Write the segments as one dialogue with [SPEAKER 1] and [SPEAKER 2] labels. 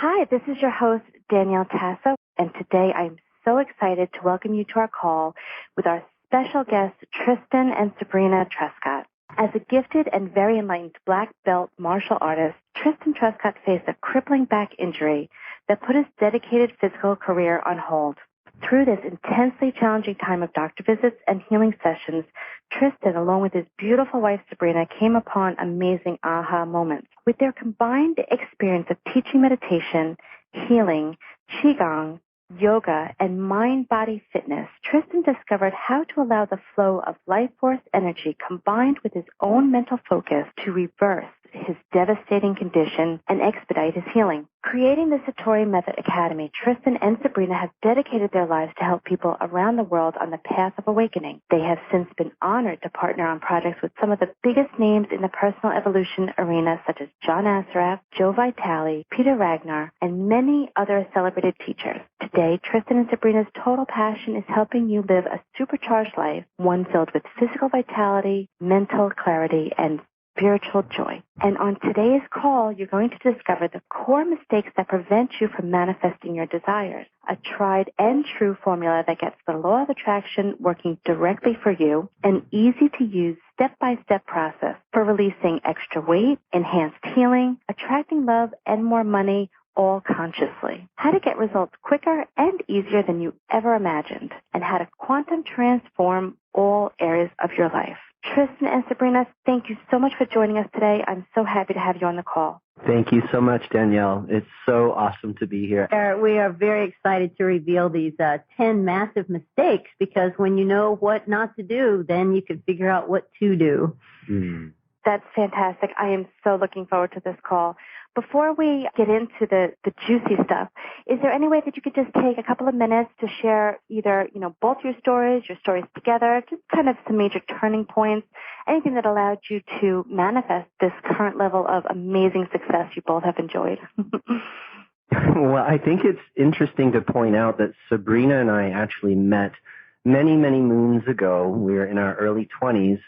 [SPEAKER 1] Hi, this is your host, Danielle Tasso, and today I'm so excited to welcome you to our call with our special guests, Tristan and Sabrina Truscott. As a gifted and very enlightened black belt martial artist, Tristan Truscott faced a crippling back injury that put his dedicated physical career on hold. Through this intensely challenging time of doctor visits and healing sessions, Tristan, along with his beautiful wife Sabrina, came upon amazing aha moments. With their combined experience of teaching meditation, healing, qigong, yoga, and mind-body fitness, Tristan discovered how to allow the flow of life force energy combined with his own mental focus to reverse his devastating condition and expedite his healing. Creating the Satori Method Academy, Tristan and Sabrina have dedicated their lives to help people around the world on the path of awakening. They have since been honored to partner on projects with some of the biggest names in the personal evolution arena, such as John Assaraf, Joe Vitale, Peter Ragnar, and many other celebrated teachers. Today, Tristan and Sabrina's total passion is helping you live a supercharged life, one filled with physical vitality, mental clarity, and spiritual joy. And on today's call, you're going to discover the core mistakes that prevent you from manifesting your desires, a tried and true formula that gets the law of attraction working directly for you, an easy-to-use step-by-step process for releasing extra weight, enhanced healing, attracting love, and more money, all consciously. How to get results quicker and easier than you ever imagined, and how to quantum transform all areas of your life. Tristan and Sabrina, thank you so much for joining us today. I'm so happy to have you on the call.
[SPEAKER 2] Thank you so much, Danielle. It's so awesome to be here.
[SPEAKER 3] We are very excited to reveal these 10 massive mistakes, because when you know what not to do, then you can figure out what to do.
[SPEAKER 1] That's fantastic. I am so looking forward to this call. Before we get into the juicy stuff, is there any way that you could just take a couple of minutes to share either, both your stories together, just kind of some major turning points, anything that allowed you to manifest this current level of amazing success you both have enjoyed?
[SPEAKER 2] Well, I think it's interesting to point out that Sabrina and I actually met many, many moons ago. We were in our early 20s,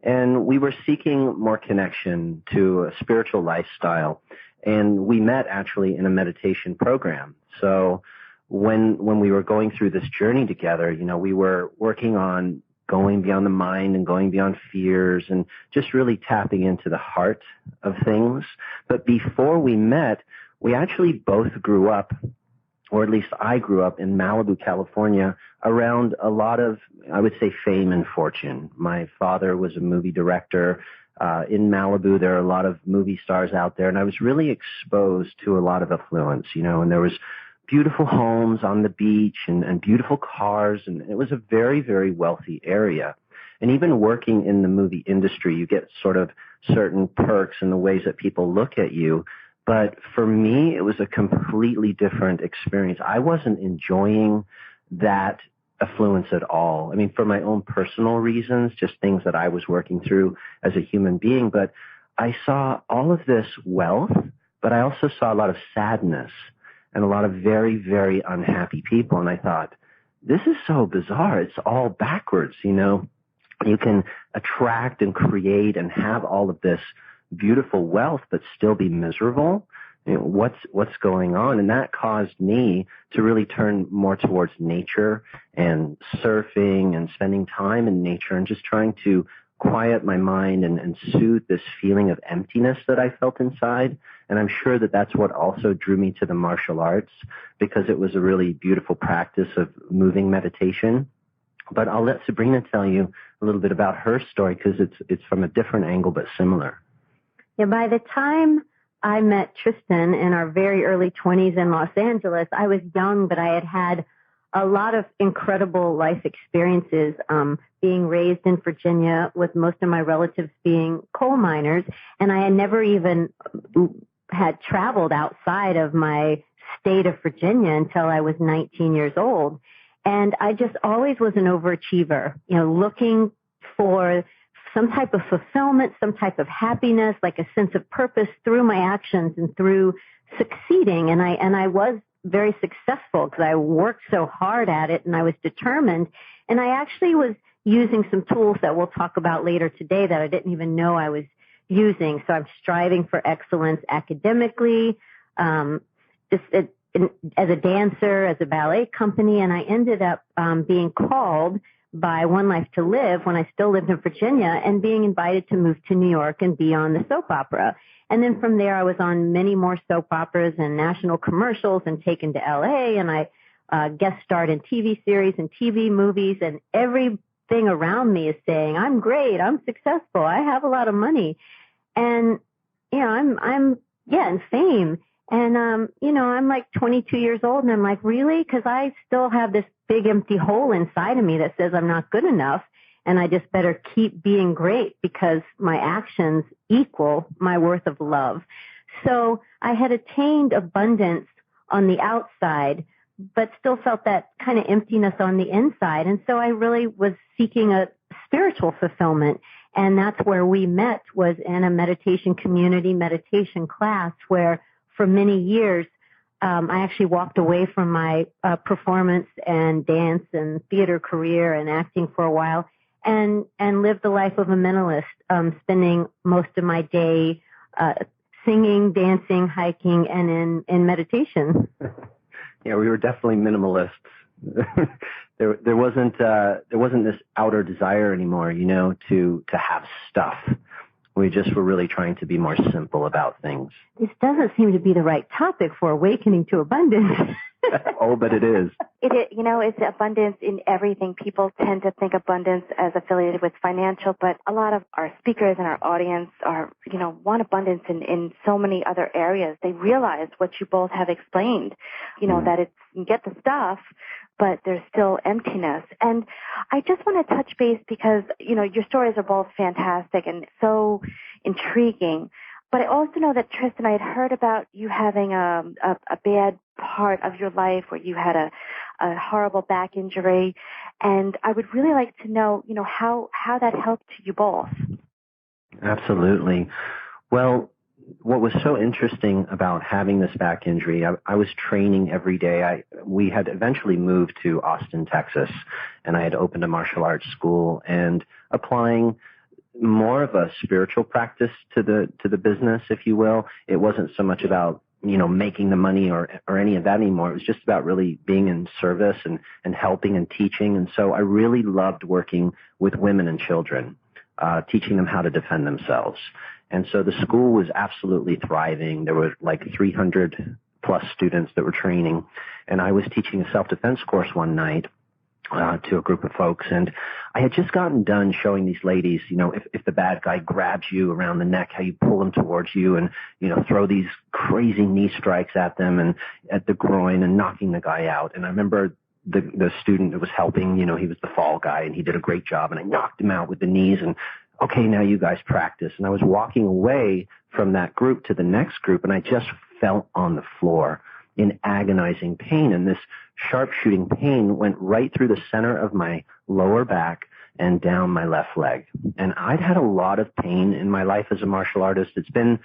[SPEAKER 2] and we were seeking more connection to a spiritual lifestyle. And we met actually in a meditation program. So when we were going through this journey together, we were working on going beyond the mind and going beyond fears and just really tapping into the heart of things. But before we met, we actually both grew up, or at least I grew up in Malibu, California, around a lot of, I would say, fame and fortune. My father was a movie director. In Malibu, there are a lot of movie stars out there, and I was really exposed to a lot of affluence, and there was beautiful homes on the beach and beautiful cars, and it was a very, very wealthy area. And even working in the movie industry, you get sort of certain perks in the ways that people look at you. But for me, it was a completely different experience. I wasn't enjoying that affluence at all. I mean, for my own personal reasons, just things that I was working through as a human being. But I saw all of this wealth, but I also saw a lot of sadness and a lot of very, very unhappy people. And I thought, this is so bizarre. It's all backwards, You can attract and create and have all of this beautiful wealth, but still be miserable. What's going on? And that caused me to really turn more towards nature and surfing and spending time in nature and just trying to quiet my mind and soothe this feeling of emptiness that I felt inside. And I'm sure that that's what also drew me to the martial arts, because it was a really beautiful practice of moving meditation. But I'll let Sabrina tell you a little bit about her story, because it's from a different angle but similar.
[SPEAKER 3] Yeah, by the time I met Tristan in our very early 20s in Los Angeles, I was young, but I had had a lot of incredible life experiences, being raised in Virginia with most of my relatives being coal miners, and I had never even had traveled outside of my state of Virginia until I was 19 years old. And I just always was an overachiever, looking for some type of fulfillment, some type of happiness, like a sense of purpose through my actions and through succeeding. And I was very successful because I worked so hard at it and I was determined. And I actually was using some tools that we'll talk about later today that I didn't even know I was using. So I'm striving for excellence academically, as a dancer, as a ballet company, and I ended up being called by One Life to Live when I still lived in Virginia and being invited to move to New York and be on the soap opera. And then from there, I was on many more soap operas and national commercials and taken to LA, and I guest starred in TV series and TV movies, and everything around me is saying, I'm great, I'm successful, I have a lot of money. And, I'm in fame. And, I'm like 22 years old and I'm like, really? Because I still have this big empty hole inside of me that says I'm not good enough. And I just better keep being great because my actions equal my worth of love. So I had attained abundance on the outside, but still felt that kind of emptiness on the inside. And so I really was seeking a spiritual fulfillment. And that's where we met, was in a meditation community, meditation class, where for many years, I actually walked away from my performance and dance and theater career and acting for a while and lived the life of a minimalist, spending most of my day singing, dancing, hiking, and in meditation.
[SPEAKER 2] Yeah, we were definitely minimalists. There wasn't this outer desire anymore, to have stuff. We just were really trying to be more simple about things.
[SPEAKER 3] This doesn't seem to be the right topic for awakening to abundance.
[SPEAKER 2] Oh, but it is.
[SPEAKER 1] It's abundance in everything. People tend to think abundance as affiliated with financial, but a lot of our speakers and our audience want abundance in so many other areas. They realize what you both have explained, that it's, you get the stuff, but there's still emptiness. And I just want to touch base because, your stories are both fantastic and so intriguing. But I also know that, Tristan, I had heard about you having a bad part of your life where you had a horrible back injury. And I would really like to know, how that helped you both.
[SPEAKER 2] Absolutely. Well, what was so interesting about having this back injury, I was training every day. We had eventually moved to Austin, Texas, and I had opened a martial arts school and applying more of a spiritual practice to the business, if you will. It wasn't so much about, making the money or any of that anymore. It was just about really being in service and helping and teaching. And so I really loved working with women and children, teaching them how to defend themselves. And so the school was absolutely thriving. There were like 300 plus students that were training. And I was teaching a self-defense course one night to a group of folks. And I had just gotten done showing these ladies, if the bad guy grabs you around the neck, how you pull them towards you and, throw these crazy knee strikes at them and at the groin and knocking the guy out. And I remember the student that was helping, he was the fall guy and he did a great job. And I knocked him out with the knees and, okay, now you guys practice. And I was walking away from that group to the next group and I just fell on the floor in agonizing pain. And this sharpshooting pain went right through the center of my lower back and down my left leg. And I'd had a lot of pain in my life as a martial artist. It's been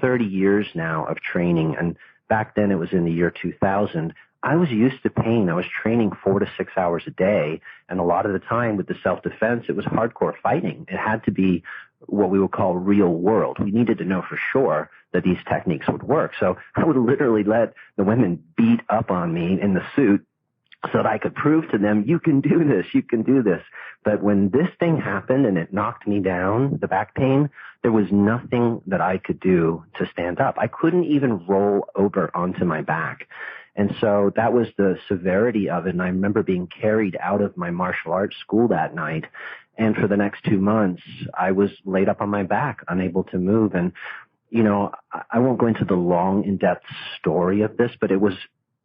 [SPEAKER 2] 30 years now of training. And back then it was in the year 2000. I was used to pain. I was training 4 to 6 hours a day. And a lot of the time with the self-defense, it was hardcore fighting. It had to be what we would call real world. We needed to know for sure that these techniques would work. So I would literally let the women beat up on me in the suit so that I could prove to them, you can do this, you can do this. But when this thing happened and it knocked me down, the back pain, there was nothing that I could do to stand up. I couldn't even roll over onto my back. And so that was the severity of it. And I remember being carried out of my martial arts school that night. And for the next 2 months, I was laid up on my back, unable to move. And, I won't go into the long, in-depth story of this, but it was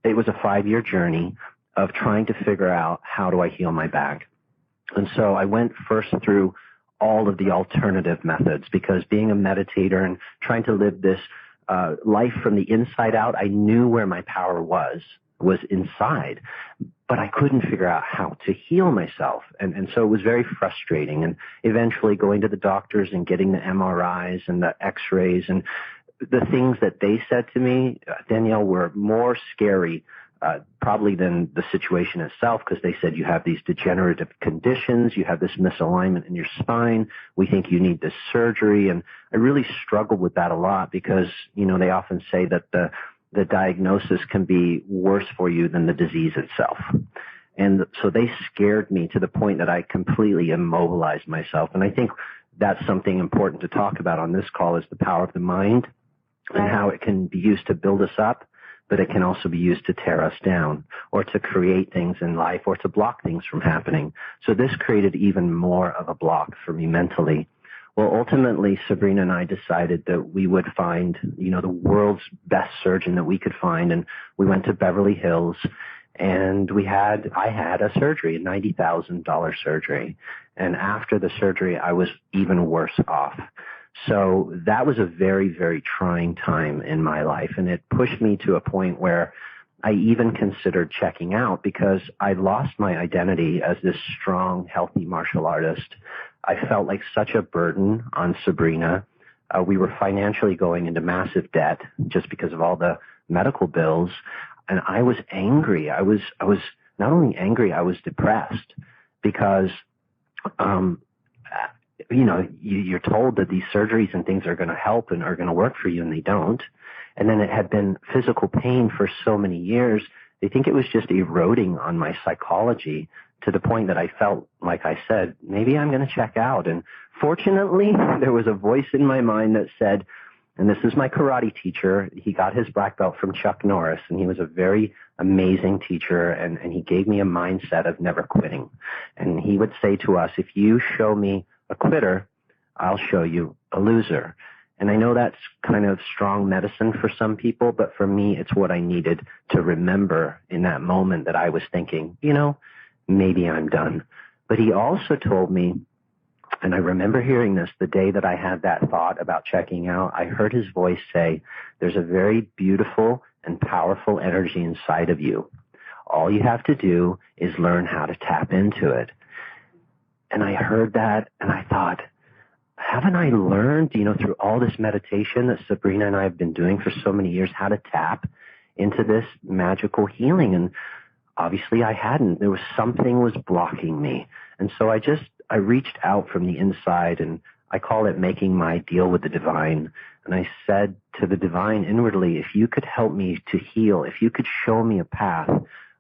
[SPEAKER 2] a 5-year journey of trying to figure out how do I heal my back. And so I went first through all of the alternative methods because being a meditator and trying to live this life from the inside out, I knew where my power was inside, but I couldn't figure out how to heal myself. And so it was very frustrating. And eventually going to the doctors and getting the MRIs and the x-rays and the things that they said to me, Danielle, were more scary probably than the situation itself, because they said you have these degenerative conditions, you have this misalignment in your spine, we think you need this surgery. And I really struggled with that a lot because, they often say that the diagnosis can be worse for you than the disease itself. And so they scared me to the point that I completely immobilized myself. And I think that's something important to talk about on this call, is the power of the mind and how it can be used to build us up, but it can also be used to tear us down or to create things in life or to block things from happening. So this created even more of a block for me mentally. Well, ultimately, Sabrina and I decided that we would find, the world's best surgeon that we could find. And we went to Beverly Hills, and I had a surgery, a $90,000 surgery. And after the surgery, I was even worse off. So that was a very, very trying time in my life. And it pushed me to a point where I even considered checking out, because I lost my identity as this strong, healthy martial artist. I felt like such a burden on Sabrina. We were financially going into massive debt just because of all the medical bills. And I was angry. I was not only angry, I was depressed, because, you're told that these surgeries and things are going to help and are going to work for you, and they don't. And then it had been physical pain for so many years. They think it was just eroding on my psychology to the point that I felt, like I said, maybe I'm going to check out. And fortunately, there was a voice in my mind that said, and this is my karate teacher, he got his black belt from Chuck Norris, and he was a very amazing teacher, and he gave me a mindset of never quitting. And he would say to us, if you show me a quitter, I'll show you a loser. And I know that's kind of strong medicine for some people, but for me, it's what I needed to remember in that moment that I was thinking, maybe I'm done. But he also told me, and I remember hearing this the day that I had that thought about checking out, I heard his voice say, there's a very beautiful and powerful energy inside of you. All you have to do is learn how to tap into it. And I heard that, and I thought, haven't I learned, through all this meditation that Sabrina and I have been doing for so many years, how to tap into this magical healing? And obviously I hadn't. There was something was blocking me. And so I reached out from the inside, and I call it making my deal with the divine. And I said to the divine inwardly, if you could help me to heal, if you could show me a path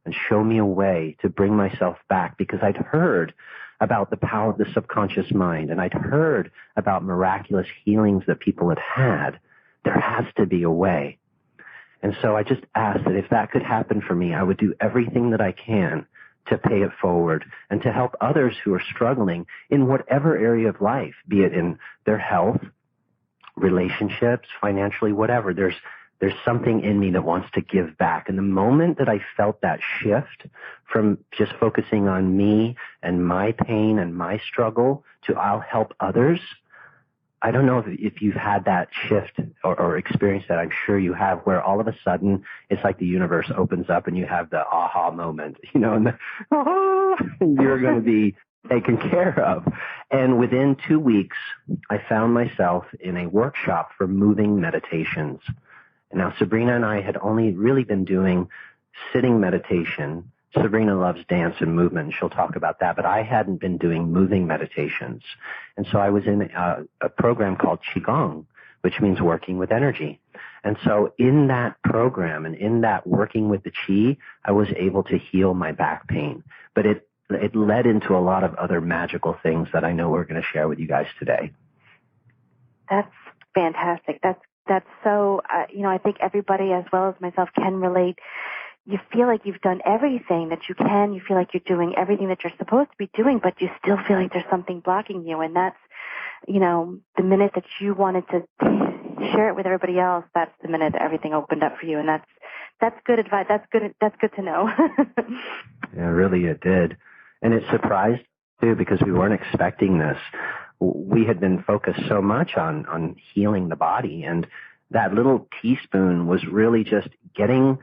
[SPEAKER 2] and show me a way to bring myself back, because I'd heard about the power of the subconscious mind, and I'd heard about miraculous healings that people had had. There has to be a way. And so I just asked that if that could happen for me, I would do everything that I can to pay it forward and to help others who are struggling in whatever area of life, be it in their health, relationships, financially, whatever. There's something in me that wants to give back. And the moment that I felt that shift from just focusing on me and my pain and my struggle to I'll help others, I don't know if you've had that shift or experienced that. I'm sure you have, where all of a sudden it's like the universe opens up and you have the aha moment, and you're going to be taken care of. And within 2 weeks, I found myself in a workshop for moving meditations. Now, Sabrina and I had only really been doing sitting meditation. Sabrina loves dance and movement, and she'll talk about that, but I hadn't been doing moving meditations. And so I was in a program called Qigong, which means working with energy. And so in that program and in that working with the Qi, I was able to heal my back pain. But it led into a lot of other magical things that I know we're going to share with you guys today.
[SPEAKER 1] That's fantastic. That's so, I think everybody as well as myself can relate. You feel like you've done everything that you can. You feel like you're doing everything that you're supposed to be doing, but you still feel like there's something blocking you. And that's, the minute that you wanted to share it with everybody else, that's the minute everything opened up for you. And that's good advice. That's good to know.
[SPEAKER 2] Yeah, really it did. And it surprised too, because we weren't expecting this. We had been focused so much on healing the body, and that little teaspoon was really just getting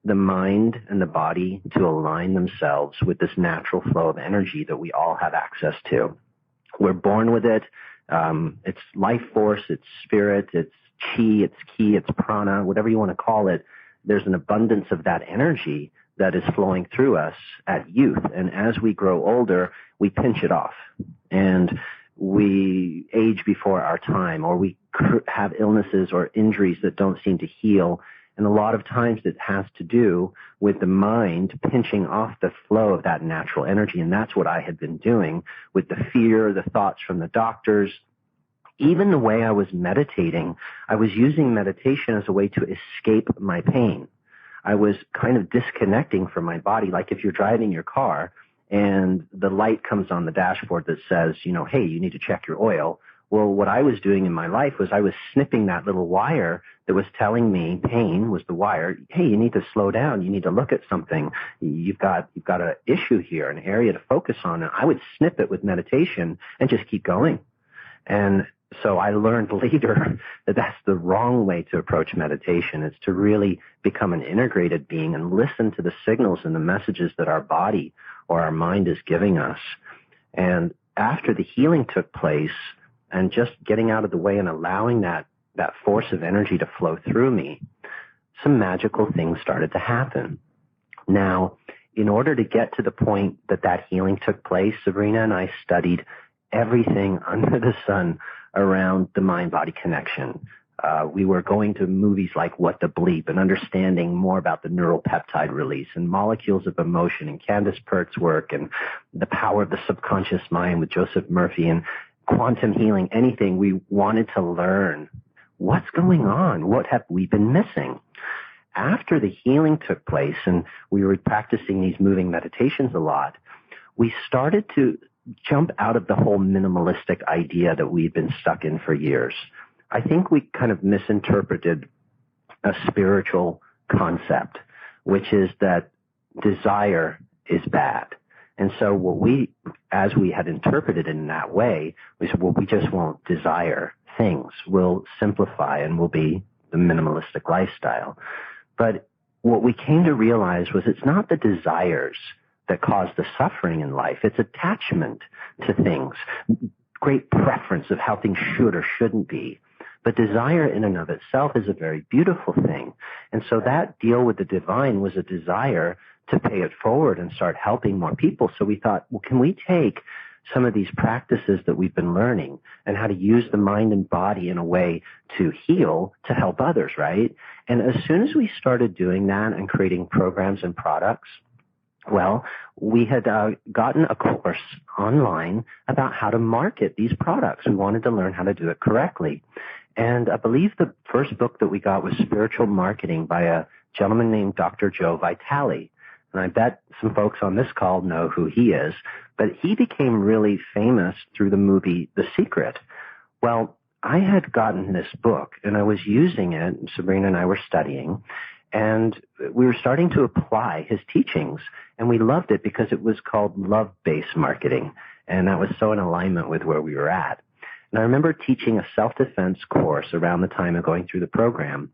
[SPEAKER 2] the mind and the body to align themselves with this natural flow of energy that we all have access to. We're born with it. It's life force, it's spirit, it's chi, it's ki, it's prana, whatever you want to call it. There's an abundance of that energy that is flowing through us at youth. And as we grow older, we pinch it off. And we age before our time, or we have illnesses or injuries that don't seem to heal. And a lot of times it has to do with the mind pinching off the flow of that natural energy. And that's what I had been doing with the fear, the thoughts from the doctors. Even the way I was meditating, I was using meditation as a way to escape my pain. I was kind of disconnecting from my body. Like if you're driving your car and the light comes on the dashboard that says, hey, you need to check your oil. Well, what I was doing in my life was I was snipping that little wire that was telling me pain was the wire. Hey, you need to slow down. You need to look at something. You've got an issue here, an area to focus on. And I would snip it with meditation and just keep going. And so I learned later that that's the wrong way to approach meditation. It's to really become an integrated being and listen to the signals and the messages that our body or our mind is giving us. And after the healing took place and just getting out of the way and allowing that force of energy to flow through me, some magical things started to happen. Now, in order to get to the point that healing took place, Sabrina and I studied everything under the sun around the mind-body connection. We were going to movies like What the Bleep and understanding more about the neural peptide release and molecules of emotion and Candace Pert's work and the power of the subconscious mind with Joseph Murphy and quantum healing, anything. We wanted to learn what's going on. What have we been missing? After the healing took place and we were practicing these moving meditations a lot, we started to jump out of the whole minimalistic idea that we'd been stuck in for years. I think we kind of misinterpreted a spiritual concept, which is that desire is bad. And so as we had interpreted it in that way, we said, well, we just won't desire things. We'll simplify and we'll be the minimalistic lifestyle. But what we came to realize was it's not the desires that cause the suffering in life. It's attachment to things, great preference of how things should or shouldn't be. But desire in and of itself is a very beautiful thing. And so that deal with the divine was a desire to pay it forward and start helping more people. So we thought, well, can we take some of these practices that we've been learning and how to use the mind and body in a way to heal, to help others, right? And as soon as we started doing that and creating programs and products, well, we had gotten a course online about how to market these products. We wanted to learn how to do it correctly. And I believe the first book that we got was Spiritual Marketing by a gentleman named Dr. Joe Vitale. And I bet some folks on this call know who he is. But he became really famous through the movie The Secret. Well, I had gotten this book, and I was using it. Sabrina and I were studying. And we were starting to apply his teachings, and we loved it because it was called love-based marketing, and that was so in alignment with where we were at. And I remember teaching a self-defense course around the time of going through the program,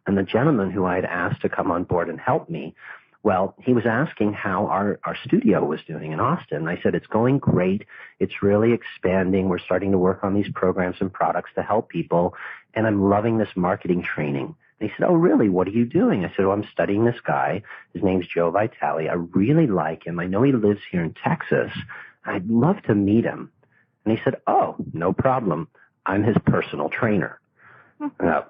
[SPEAKER 2] and the gentleman who I had asked to come on board and help me, well, he was asking how our studio was doing in Austin. And I said, it's going great. It's really expanding. We're starting to work on these programs and products to help people, and I'm loving this marketing training. They said, oh, really? What are you doing? I said, oh, I'm studying this guy. His name's Joe Vitale. I really like him. I know he lives here in Texas. I'd love to meet him. And he said, oh, no problem. I'm his personal trainer. Well,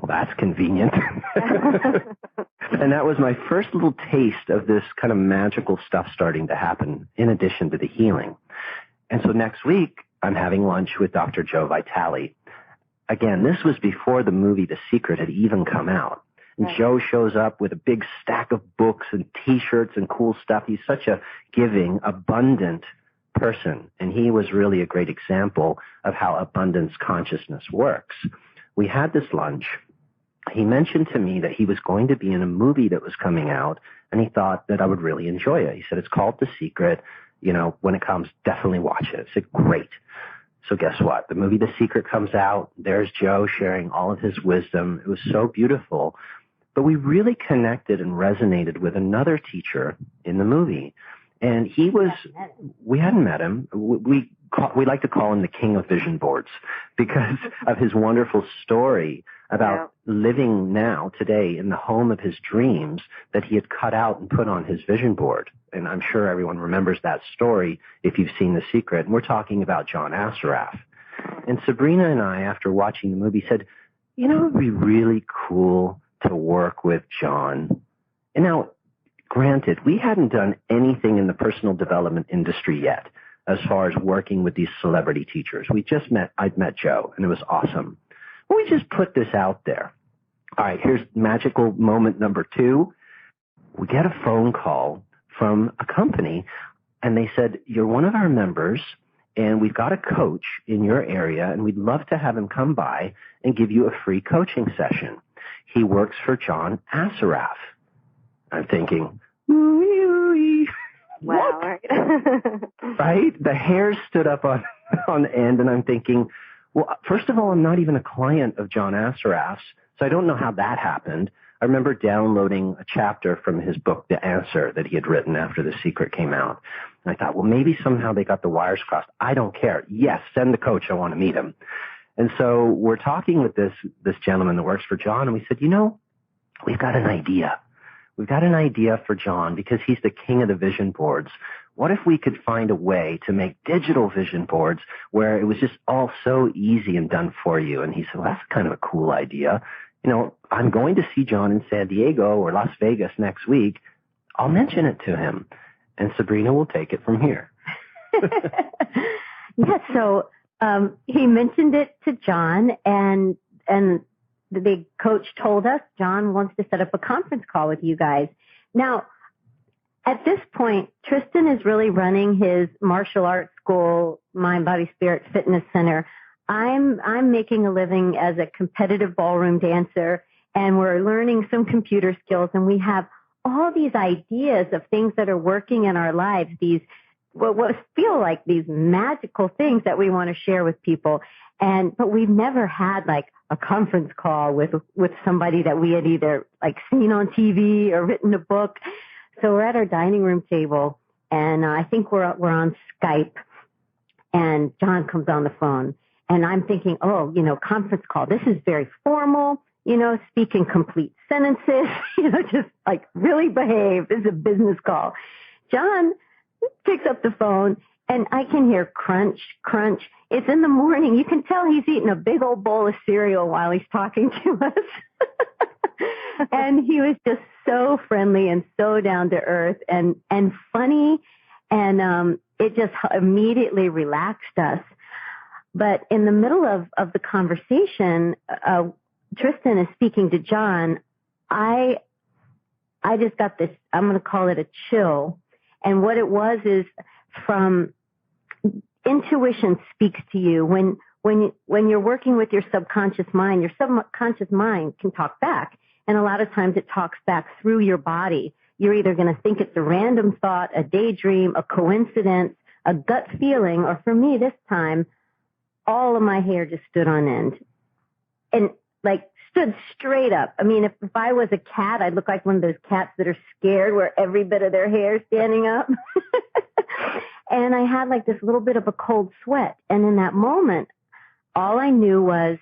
[SPEAKER 2] that's convenient. And that was my first little taste of this kind of magical stuff starting to happen in addition to the healing. And so next week, I'm having lunch with Dr. Joe Vitale. Again, this was before the movie The Secret had even come out. And right. Joe shows up with a big stack of books and T-shirts and cool stuff. He's such a giving, abundant person. And he was really a great example of how abundance consciousness works. We had this lunch. He mentioned to me that he was going to be in a movie that was coming out, and he thought that I would really enjoy it. He said, it's called The Secret. When it comes, definitely watch it. I said, great. So guess what? The movie The Secret comes out. There's Joe sharing all of his wisdom. It was so beautiful. But we really connected and resonated with another teacher in the movie. And we hadn't met him. We like to call him the king of vision boards because of his wonderful story about living now, today, in the home of his dreams that he had cut out and put on his vision board. And I'm sure everyone remembers that story if you've seen The Secret. And we're talking about John Assaraf. And Sabrina and I, after watching the movie, said, it would be really cool to work with John. And now, granted, we hadn't done anything in the personal development industry yet as far as working with these celebrity teachers. I'd met Joe, and it was awesome. We just put this out there. All right, here's magical moment number 2. We get a phone call from a company, and they said, you're one of our members, and we've got a coach in your area, and we'd love to have him come by and give you a free coaching session. He works for John Assaraf. I'm thinking, ooh,
[SPEAKER 1] wow.
[SPEAKER 2] Right? The hair stood up on end, and I'm thinking, well, first of all, I'm not even a client of John Assaraf's, so I don't know how that happened. I remember downloading a chapter from his book, The Answer, that he had written after The Secret came out. And I thought, well, maybe somehow they got the wires crossed. I don't care. Yes, send the coach. I want to meet him. And so we're talking with this gentleman that works for John, and we said, we've got an idea. We've got an idea for John because he's the king of the vision boards. What if we could find a way to make digital vision boards where it was just all so easy and done for you? And he said, well, that's kind of a cool idea. I'm going to see John in San Diego or Las Vegas next week. I'll mention it to him, and Sabrina will take it from here.
[SPEAKER 3] Yeah, so he mentioned it to John, and the big coach told us John wants to set up a conference call with you guys. Now, at this point, Tristan is really running his martial arts school, Mind, Body, Spirit Fitness Center. I'm making a living as a competitive ballroom dancer, and we're learning some computer skills, and we have all these ideas of things that are working in our lives, these what feel like these magical things that we want to share with people. But we've never had like a conference call with somebody that we had either like seen on TV or written a book. So we're at our dining room table, and I think we're on Skype, and John comes on the phone, and I'm thinking, conference call. This is very formal, speak in complete sentences, just like really behave. This is a business call. John picks up the phone, and I can hear crunch, crunch. It's in the morning. You can tell he's eating a big old bowl of cereal while he's talking to us. And he was just so friendly and so down to earth and funny. And it just immediately relaxed us. But in the middle of the conversation, Tristan is speaking to John. I just got this, I'm going to call it a chill. And what it was is from intuition speaks to you. When you're working with your subconscious mind can talk back. And a lot of times it talks back through your body. You're either going to think it's a random thought, a daydream, a coincidence, a gut feeling, or for me this time, all of my hair just stood on end. And like stood straight up. I mean, if I was a cat, I'd look like one of those cats that are scared where every bit of their hair is standing up. And I had like this little bit of a cold sweat. And in that moment, all I knew was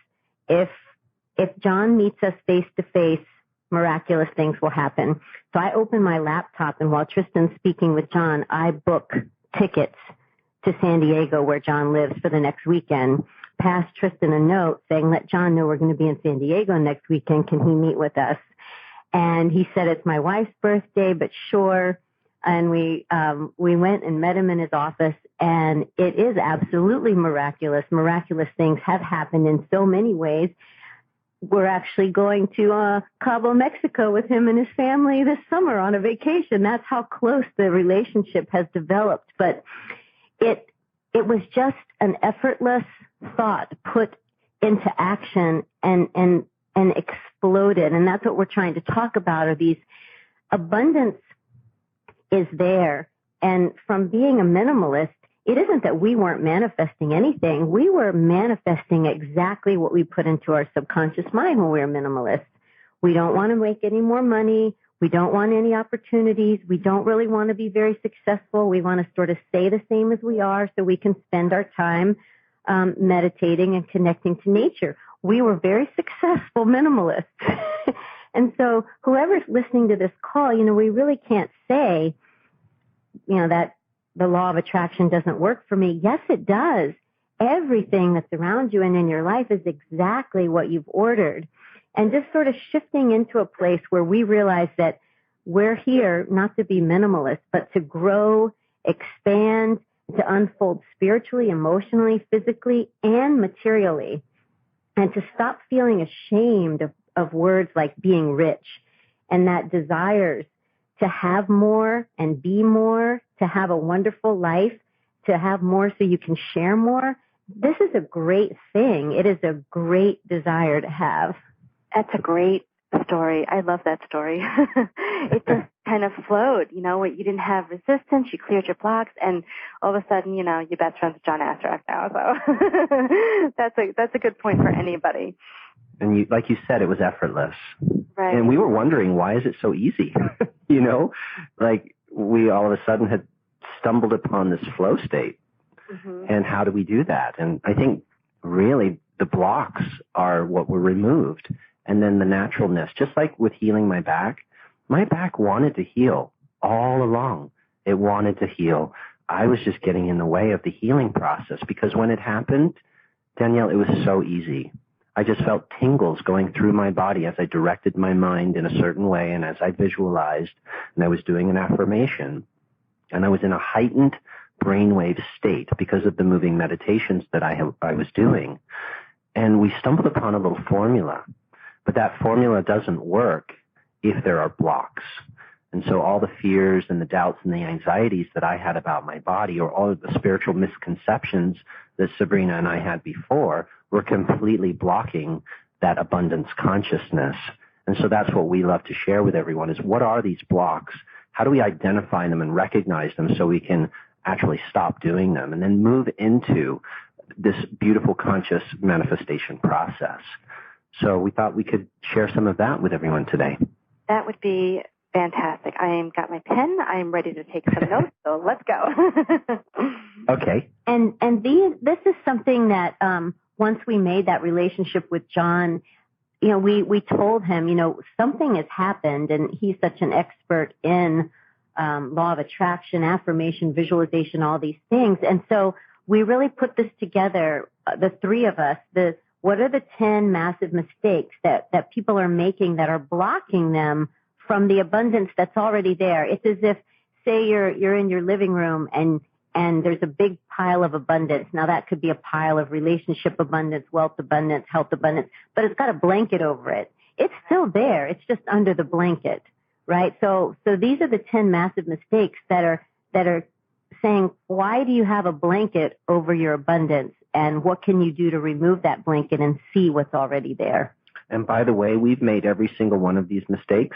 [SPEAKER 3] if John meets us face to face, miraculous things will happen. So I open my laptop, and while Tristan's speaking with John, I book tickets to San Diego where John lives for the next weekend. Passed Tristan a note saying, let John know we're going to be in San Diego next weekend. Can he meet with us? And he said, it's my wife's birthday, but sure. And we went and met him in his office, and it is absolutely miraculous. Miraculous things have happened in so many ways. We're actually going to Cabo, Mexico with him and his family this summer on a vacation. That's how close the relationship has developed. But it was just an effortless thought put into action and exploded. And that's what we're trying to talk about, are these abundance is there. And from being a minimalist, it isn't that we weren't manifesting anything. We were manifesting exactly what we put into our subconscious mind when we were minimalists. We don't want to make any more money. We don't want any opportunities. We don't really want to be very successful. We want to sort of stay the same as we are so we can spend our time meditating and connecting to nature. We were very successful minimalists. And so whoever's listening to this call, we really can't say, that the law of attraction doesn't work for me. Yes, it does. Everything that's around you and in your life is exactly what you've ordered. and just sort of shifting into a place where we realize that we're here not to be minimalist, but to grow, expand, to unfold spiritually, emotionally, physically, and materially, and to stop feeling ashamed of words like being rich, and that desires to have more and be more, to have a wonderful life, to have more so you can share more. This is a great thing. It is a great desire to have.
[SPEAKER 1] That's a great story. I love that story. It just kind of flowed, you know, you didn't have resistance, you cleared your blocks, and all of a sudden, you know, your best friend's John Astorach now. So that's a good point for anybody.
[SPEAKER 2] And you, like you said, it was effortless.
[SPEAKER 1] Right.
[SPEAKER 2] And we were wondering, why is it so easy? You know, like we all of a sudden had stumbled upon this flow state. Mm-hmm. And how do we do that? And I think really the blocks are what were removed. And then the naturalness, just like with healing my back wanted to heal all along. It wanted to heal. I was just getting in the way of the healing process, because when it happened, Danielle, it was so easy. I just felt tingles going through my body as I directed my mind in a certain way, and as I visualized, and I was doing an affirmation, and I was in a heightened brainwave state because of the moving meditations that I was doing. And we stumbled upon a little formula, but that formula doesn't work if there are blocks. And so all the fears and the doubts and the anxieties that I had about my body, or all of the spiritual misconceptions that Sabrina and I had before, were completely blocking that abundance consciousness. And so that's what we love to share with everyone, is what are these blocks? How do we identify them and recognize them so we can actually stop doing them and then move into this beautiful conscious manifestation process? So we thought we could share some of that with everyone today.
[SPEAKER 1] That would be fantastic. I got my pen. I'm ready to take some notes, so let's go.
[SPEAKER 2] Okay.
[SPEAKER 3] And this is something that once we made that relationship with John, you know, we told him, you know, something has happened, and he's such an expert in law of attraction, affirmation, visualization, all these things. And so we really put this together, the three of us, what are the 10 massive mistakes that people are making that are blocking them from the abundance that's already there? It's as if, say you're in your living room and there's a big pile of abundance. Now that could be a pile of relationship abundance, wealth abundance, health abundance, but it's got a blanket over it. It's still there. It's just under the blanket, right? So these are the 10 massive mistakes that are saying, why do you have a blanket over your abundance? And what can you do to remove that blanket and see what's already there?
[SPEAKER 2] And by the way, we've made every single one of these mistakes.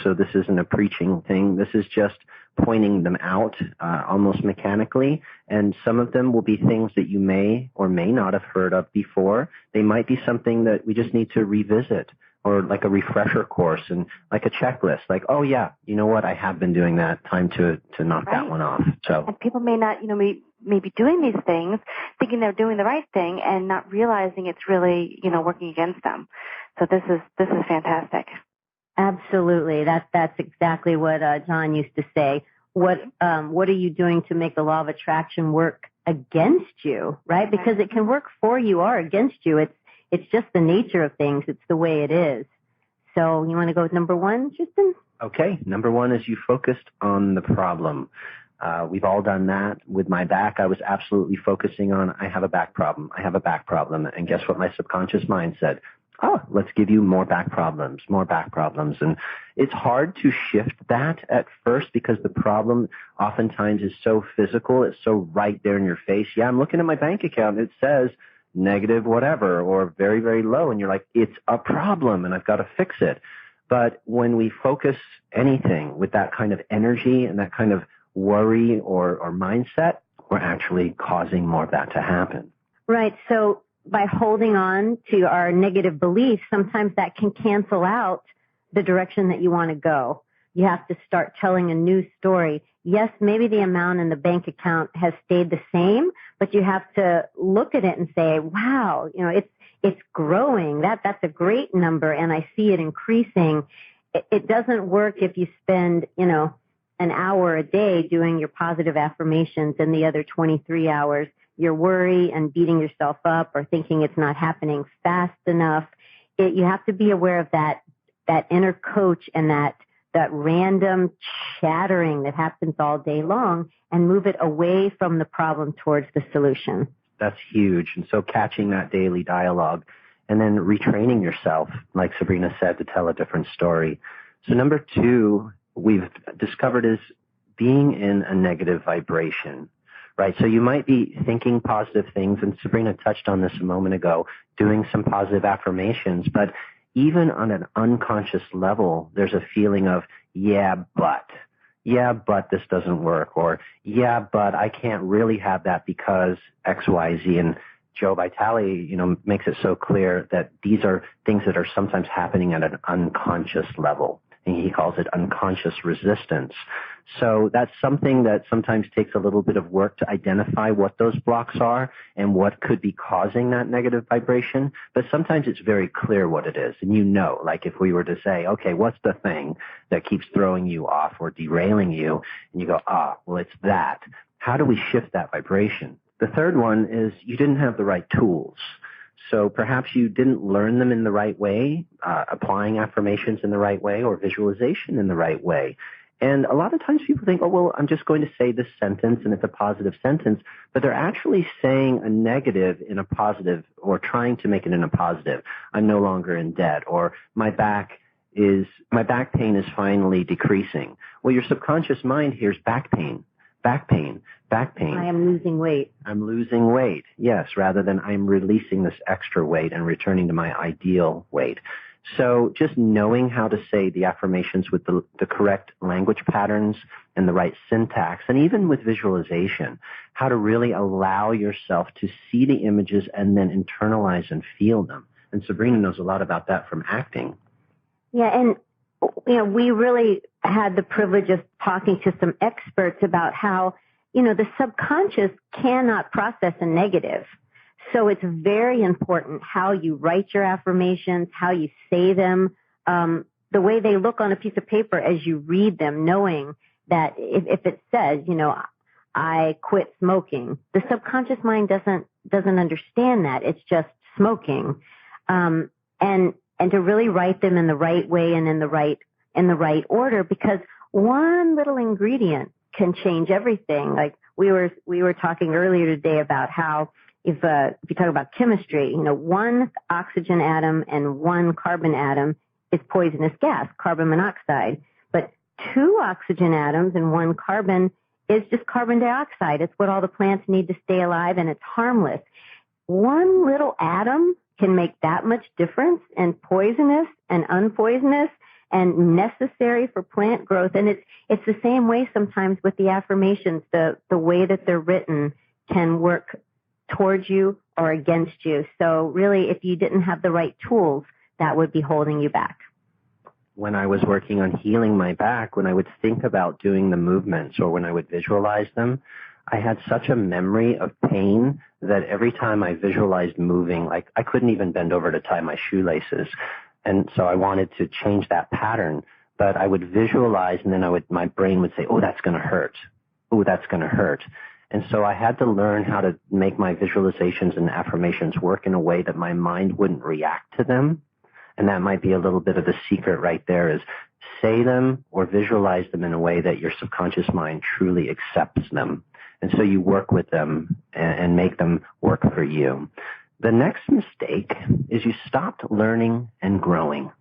[SPEAKER 2] So this isn't a preaching thing. This is just pointing them out almost mechanically. And some of them will be things that you may or may not have heard of before. They might be something that we just need to revisit, or like a refresher course and like a checklist. Like, oh yeah, you know what? I have been doing that. Time to knock that one off. So, and
[SPEAKER 1] people may not, you know, may be doing these things, thinking they're doing the right thing and not realizing it's really, you know, working against them. So this is fantastic.
[SPEAKER 3] Absolutely. That's exactly what John used to say. What are you doing to make the law of attraction work against you, right? Because it can work for you or against you. It's just the nature of things. It's the way it is. So you want to go with number one, Tristan?
[SPEAKER 2] Okay. Number one is you focused on the problem. We've all done that. With my back, I was absolutely focusing on, I have a back problem. I have a back problem. And guess what my subconscious mind said? Oh, let's give you more back problems, more back problems. And it's hard to shift that at first because the problem oftentimes is so physical. It's so right there in your face. Yeah, I'm looking at my bank account. It says negative whatever or very, very low. And you're like, it's a problem and I've got to fix it. But when we focus anything with that kind of energy and that kind of worry or mindset, we're actually causing more of that to happen.
[SPEAKER 3] Right. So by holding on to our negative beliefs, sometimes that can cancel out the direction that you want to go. You have to start telling a new story. Yes, maybe the amount in the bank account has stayed the same, but you have to look at it and say, wow, you know, it's growing. That's a great number, and I see it increasing. It doesn't work if you spend, you know, an hour a day doing your positive affirmations and the other 23 hours you're worried and beating yourself up or thinking it's not happening fast enough. you have to be aware of that inner coach and that random chattering that happens all day long, and move it away from the problem towards the solution.
[SPEAKER 2] That's huge. And so catching that daily dialogue and then retraining yourself, like Sabrina said, to tell a different story. So number 2, we've discovered, is being in a negative vibration, right? So you might be thinking positive things, and Sabrina touched on this a moment ago, doing some positive affirmations, but even on an unconscious level, there's a feeling of, yeah, but this doesn't work, or yeah, but I can't really have that because X, Y, Z. And Joe Vitale, makes it so clear that these are things that are sometimes happening at an unconscious level. And he calls it unconscious resistance. So that's something that sometimes takes a little bit of work to identify what those blocks are and what could be causing that negative vibration. But sometimes it's very clear what it is. And like if we were to say, okay, what's the thing that keeps throwing you off or derailing you? And you go, well, it's that. How do we shift that vibration? The third one is you didn't have the right tools. So perhaps you didn't learn them in the right way, applying affirmations in the right way, or visualization in the right way. And a lot of times people think, I'm just going to say this sentence and it's a positive sentence, but they're actually saying a negative in a positive, or trying to make it in a positive. I'm no longer in debt, or my back pain is finally decreasing. Well, your subconscious mind hears back pain. I
[SPEAKER 3] am losing weight.
[SPEAKER 2] I'm losing weight, yes, rather than I'm releasing this extra weight and returning to my ideal weight. So just knowing how to say the affirmations with the correct language patterns and the right syntax, and even with visualization, how to really allow yourself to see the images and then internalize and feel them. And Sabrina knows a lot about that from acting.
[SPEAKER 3] Yeah, and we really had the privilege of talking to some experts about how, the subconscious cannot process a negative. So it's very important how you write your affirmations, how you say them, the way they look on a piece of paper as you read them, knowing that if it says, I quit smoking, the subconscious mind doesn't understand that. It's just smoking. And to really write them in the right way and in the right order, because one little ingredient can change everything. Like we were talking earlier today about how if you talk about chemistry, one oxygen atom and one carbon atom is poisonous gas, carbon monoxide. But 2 oxygen atoms and 1 carbon is just carbon dioxide. It's what all the plants need to stay alive, and it's harmless. One little atom can make that much difference in poisonous and unpoisonous and necessary for plant growth. And it's the same way sometimes with the affirmations. The way that they're written can work towards you or against you. So really, if you didn't have the right tools, that would be holding you back.
[SPEAKER 2] When I was working on healing my back, when I would think about doing the movements or when I would visualize them, I had such a memory of pain that every time I visualized moving, like I couldn't even bend over to tie my shoelaces. And so I wanted to change that pattern, but I would visualize, and then my brain would say, oh, that's going to hurt. Oh, that's going to hurt. And so I had to learn how to make my visualizations and affirmations work in a way that my mind wouldn't react to them. And that might be a little bit of the secret right there, is say them or visualize them in a way that your subconscious mind truly accepts them. And so you work with them and make them work for you. The next mistake is you stopped learning and growing.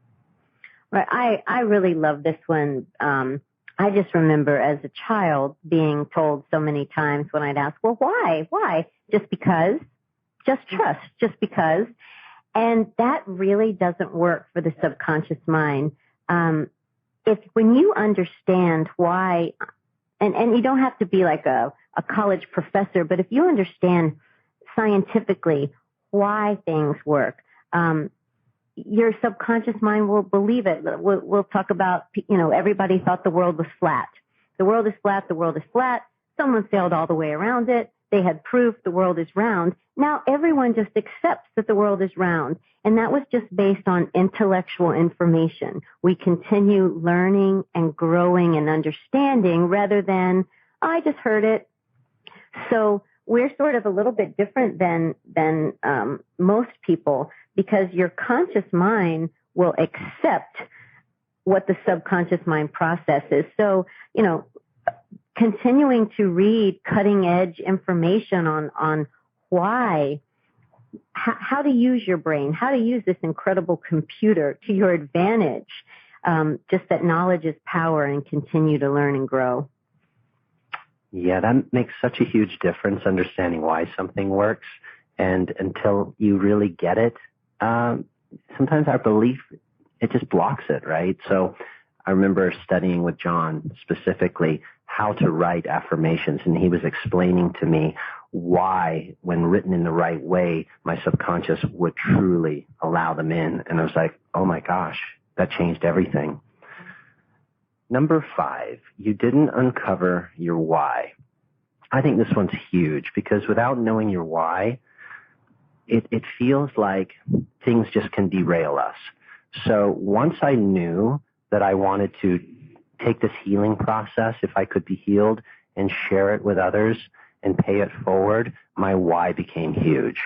[SPEAKER 3] Right. I really love this one. I just remember as a child being told so many times when I'd ask, well, why? Why? Just because? Just trust. Just because? And that really doesn't work for the subconscious mind. When you understand why, and you don't have to be like a college professor, but if you understand scientifically why things work, your subconscious mind will believe it. We'll talk about, everybody thought the world was flat. The world is flat. The world is flat. Someone sailed all the way around it. They had proof the world is round. Now everyone just accepts that the world is round. And that was just based on intellectual information. We continue learning and growing and understanding rather than, I just heard it. So we're sort of a little bit different than most people, because your conscious mind will accept what the subconscious mind processes. So, continuing to read cutting edge information on why, how to use your brain, how to use this incredible computer to your advantage. Just that knowledge is power, and continue to learn and grow.
[SPEAKER 2] Yeah, that makes such a huge difference, understanding why something works. And until you really get it, sometimes our belief, it just blocks it, right? So I remember studying with John specifically how to write affirmations, and he was explaining to me why, when written in the right way, my subconscious would truly allow them in. And I was like, oh my gosh, that changed everything. Number 5, you didn't uncover your why. I think this one's huge, because without knowing your why, it feels like things just can derail us. So once I knew that I wanted to take this healing process, if I could be healed, and share it with others and pay it forward, my why became huge.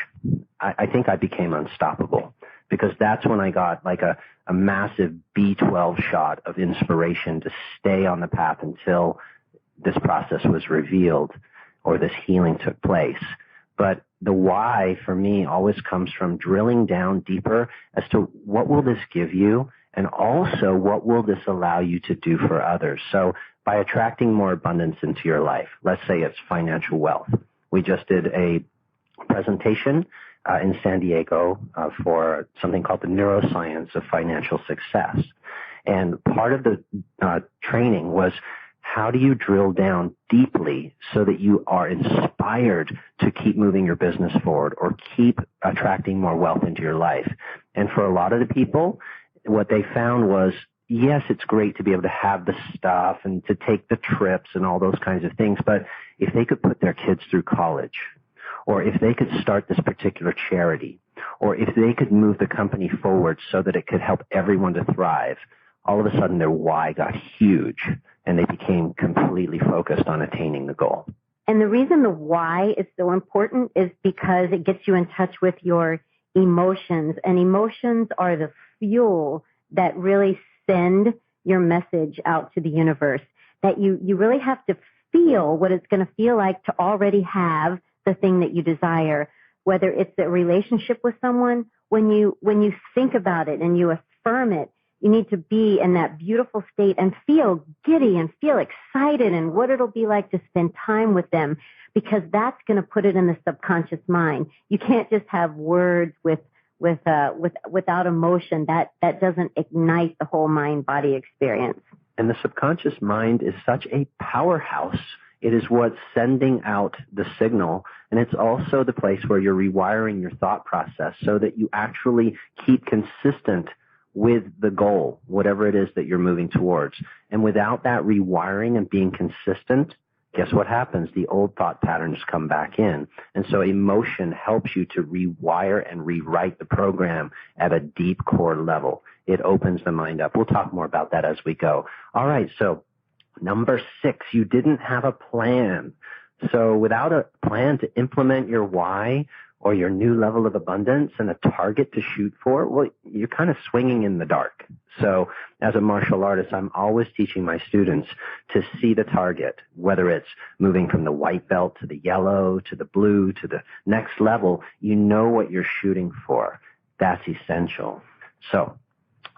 [SPEAKER 2] I think I became unstoppable, because that's when I got like a massive B12 shot of inspiration to stay on the path until this process was revealed or this healing took place. But the why for me always comes from drilling down deeper as to what will this give you, and also what will this allow you to do for others. So by attracting more abundance into your life, let's say it's financial wealth. We just did a presentation in San Diego for something called the neuroscience of financial success. And part of the training was, how do you drill down deeply so that you are inspired to keep moving your business forward or keep attracting more wealth into your life? And for a lot of the people, what they found was, yes, it's great to be able to have the stuff and to take the trips and all those kinds of things, but if they could put their kids through college, or if they could start this particular charity, or if they could move the company forward so that it could help everyone to thrive, all of a sudden their why got huge, and they became completely focused on attaining the goal.
[SPEAKER 3] And the reason the why is so important is because it gets you in touch with your emotions, and emotions are the fuel that really send your message out to the universe. That you really have to feel what it's going to feel like to already have the thing that you desire, whether it's a relationship with someone. When you think about it and you affirm it, you need to be in that beautiful state and feel giddy and feel excited and what it'll be like to spend time with them, because that's going to put it in the subconscious mind. You can't just have words without emotion. That doesn't ignite the whole mind-body experience.
[SPEAKER 2] And the subconscious mind is such a powerhouse. It is what's sending out the signal, and it's also the place where you're rewiring your thought process so that you actually keep consistent with the goal, whatever it is that you're moving towards. And without that rewiring and being consistent, guess what happens? The old thought patterns come back in. And so emotion helps you to rewire and rewrite the program at a deep core level. It opens the mind up. We'll talk more about that as we go. All right, so number 6, you didn't have a plan. So without a plan to implement your why or your new level of abundance and a target to shoot for, well, you're kind of swinging in the dark. So as a martial artist, I'm always teaching my students to see the target, whether it's moving from the white belt to the yellow, to the blue, to the next level. You know what you're shooting for. That's essential. So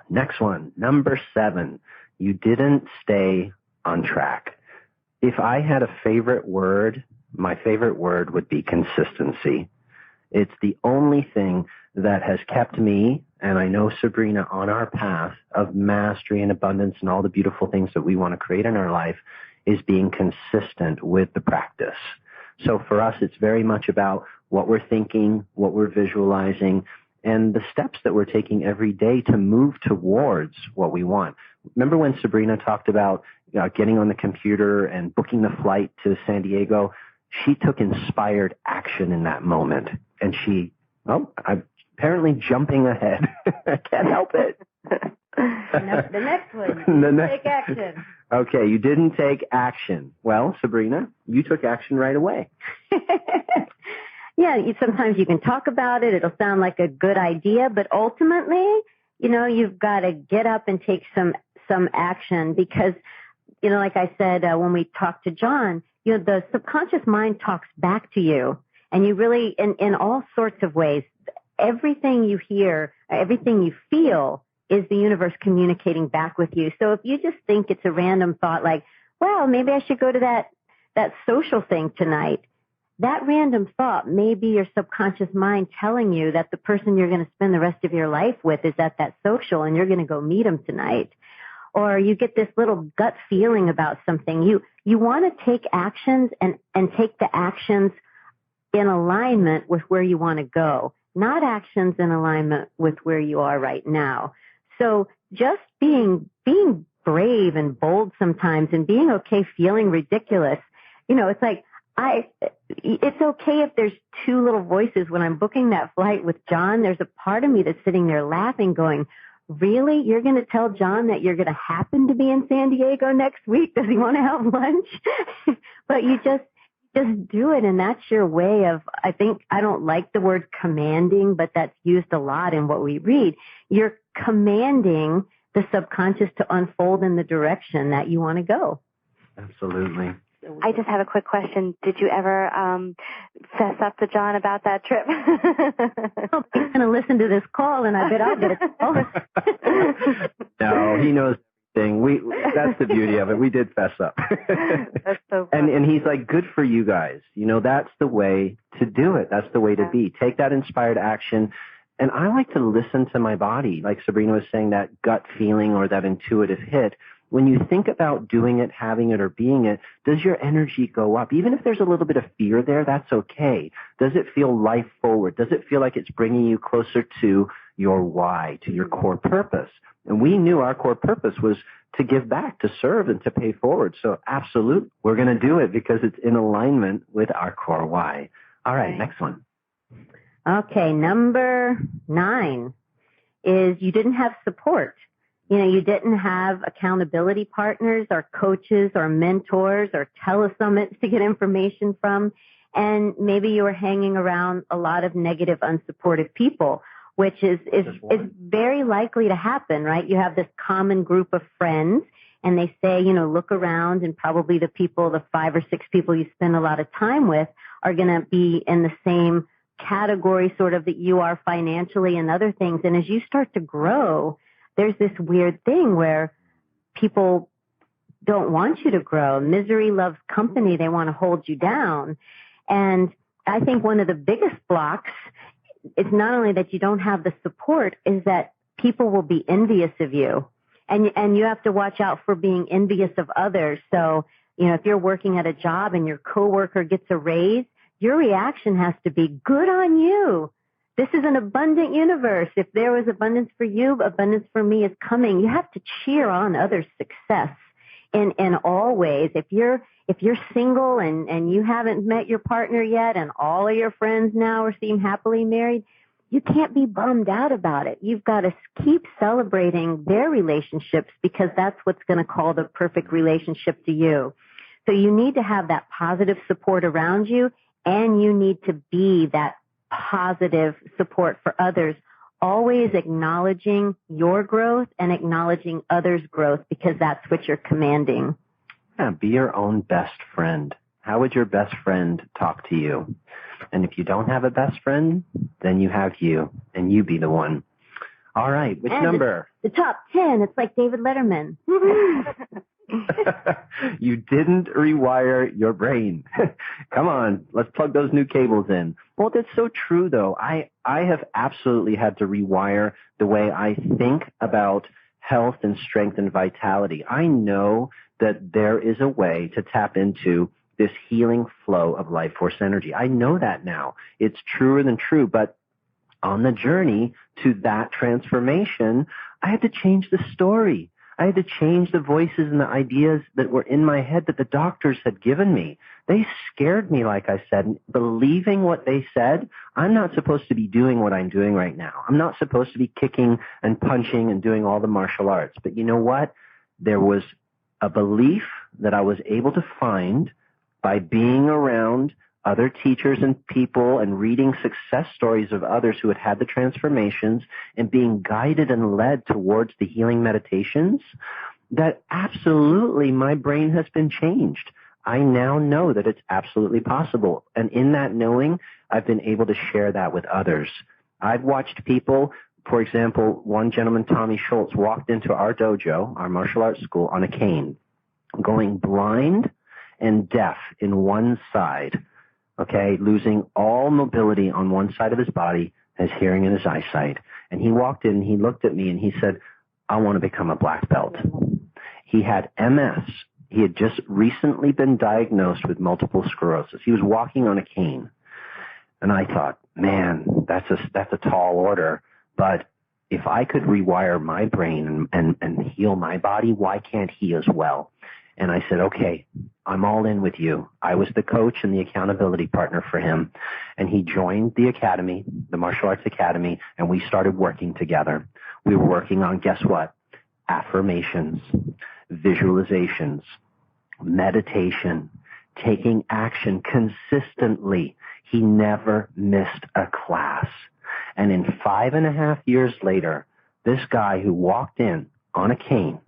[SPEAKER 2] next one, number 7, you didn't stay on track. If I had a favorite word, my favorite word would be consistency. It's the only thing that has kept me, and I know Sabrina, on our path of mastery and abundance and all the beautiful things that we want to create in our life, is being consistent with the practice. So for us, it's very much about what we're thinking, what we're visualizing, and the steps that we're taking every day to move towards what we want. Remember when Sabrina talked about getting on the computer and booking the flight to San Diego? She took inspired action in that moment. And I'm apparently jumping ahead. I can't help it.
[SPEAKER 3] The next one. Take action.
[SPEAKER 2] Okay, you didn't take action. Well, Sabrina, you took action right away.
[SPEAKER 3] Yeah, sometimes you can talk about it. It'll sound like a good idea, but ultimately, you've got to get up and take some action because, like I said, when we talked to John, the subconscious mind talks back to you, and you really, in all sorts of ways, everything you hear, everything you feel is the universe communicating back with you. So if you just think it's a random thought like, well, maybe I should go to that social thing tonight, that random thought may be your subconscious mind telling you that the person you're going to spend the rest of your life with is at that social and you're going to go meet them tonight. Or you get this little gut feeling about something. You want to take actions and take the actions in alignment with where you want to go, not actions in alignment with where you are right now. So just being brave and bold sometimes and being okay feeling ridiculous. It's like, it's okay if there's two little voices when I'm booking that flight with John. There's a part of me that's sitting there laughing going, really? You're going to tell John that you're going to happen to be in San Diego next week? Does he want to have lunch? But you just do it. And that's your way of, I don't like the word commanding, but that's used a lot in what we read. You're commanding the subconscious to unfold in the direction that you want to go.
[SPEAKER 2] Absolutely.
[SPEAKER 1] I just have a quick question. Did you ever fess up to John about that trip?
[SPEAKER 3] Oh, he's going to listen to this call, and I bet I'll get a call.
[SPEAKER 2] No, he knows everything. That's the beauty of it. We did fess up.
[SPEAKER 1] That's so funny.
[SPEAKER 2] And he's like, good for you guys. That's the way to do it. That's the way to be. Take that inspired action. And I like to listen to my body. Like Sabrina was saying, that gut feeling or that intuitive hit. When you think about doing it, having it, or being it, does your energy go up? Even if there's a little bit of fear there, that's okay. Does it feel life forward? Does it feel like it's bringing you closer to your why, to your core purpose? And we knew our core purpose was to give back, to serve, and to pay forward. So absolutely, we're going to do it because it's in alignment with our core why. All right, next one.
[SPEAKER 3] Okay, number 9 is you didn't have support. You didn't have accountability partners or coaches or mentors or telesummits to get information from. And maybe you were hanging around a lot of negative, unsupportive people, which is very likely to happen, right? You have this common group of friends and they say, look around and probably the 5 or 6 people you spend a lot of time with are going to be in the same category sort of that you are financially and other things. And as you start to grow, there's this weird thing where people don't want you to grow. Misery loves company. They want to hold you down. And I think one of the biggest blocks is not only that you don't have the support, is that people will be envious of you. And you have to watch out for being envious of others. So, if you're working at a job and your coworker gets a raise, your reaction has to be, good on you. This is an abundant universe. If there was abundance for you, abundance for me is coming. You have to cheer on others' success in all ways. If you're single and you haven't met your partner yet and all of your friends now seem happily married, you can't be bummed out about it. You've got to keep celebrating their relationships because that's what's going to call the perfect relationship to you. So you need to have that positive support around you, and you need to be that positive support for others, always acknowledging your growth and acknowledging others' growth because that's what you're commanding.
[SPEAKER 2] Yeah, be your own best friend. How would your best friend talk to you? And if you don't have a best friend, then you have you, and you be the one. All right, which number?
[SPEAKER 3] The top 10. It's like David Letterman.
[SPEAKER 2] You didn't rewire your brain. Come on, let's plug those new cables in. Well, that's so true, though. I have absolutely had to rewire the way I think about health and strength and vitality. I know that there is a way to tap into this healing flow of life force energy. I know that now. It's truer than true, but on the journey to that transformation, I had to change the story. I had to change the voices and the ideas that were in my head that the doctors had given me. They scared me, like I said, believing what they said. I'm not supposed to be doing what I'm doing right now. I'm not supposed to be kicking and punching and doing all the martial arts. But you know what? There was a belief that I was able to find by being around other teachers and people and reading success stories of others who had had the transformations and being guided and led towards the healing meditations, that absolutely my brain has been changed. I now know that it's absolutely possible. And in that knowing, I've been able to share that with others. I've watched people, for example, one gentleman, Tommy Schultz, walked into our dojo, our martial arts school, on a cane, going blind and deaf in one side. Okay, losing all mobility on one side of his body, his hearing and his eyesight. And he walked in, he looked at me, and he said, I want to become a black belt. He had MS. He had just recently been diagnosed with multiple sclerosis. He was walking on a cane. And I thought, man, that's a tall order. But if I could rewire my brain and heal my body, why can't he as well? And I said, okay, I'm all in with you. I was the coach and the accountability partner for him. And he joined the Academy, the Martial Arts Academy, and we started working together. We were working on, guess what? Affirmations, visualizations, meditation, taking action consistently. He never missed a class. And in 5.5 years later, this guy who walked in on a cane,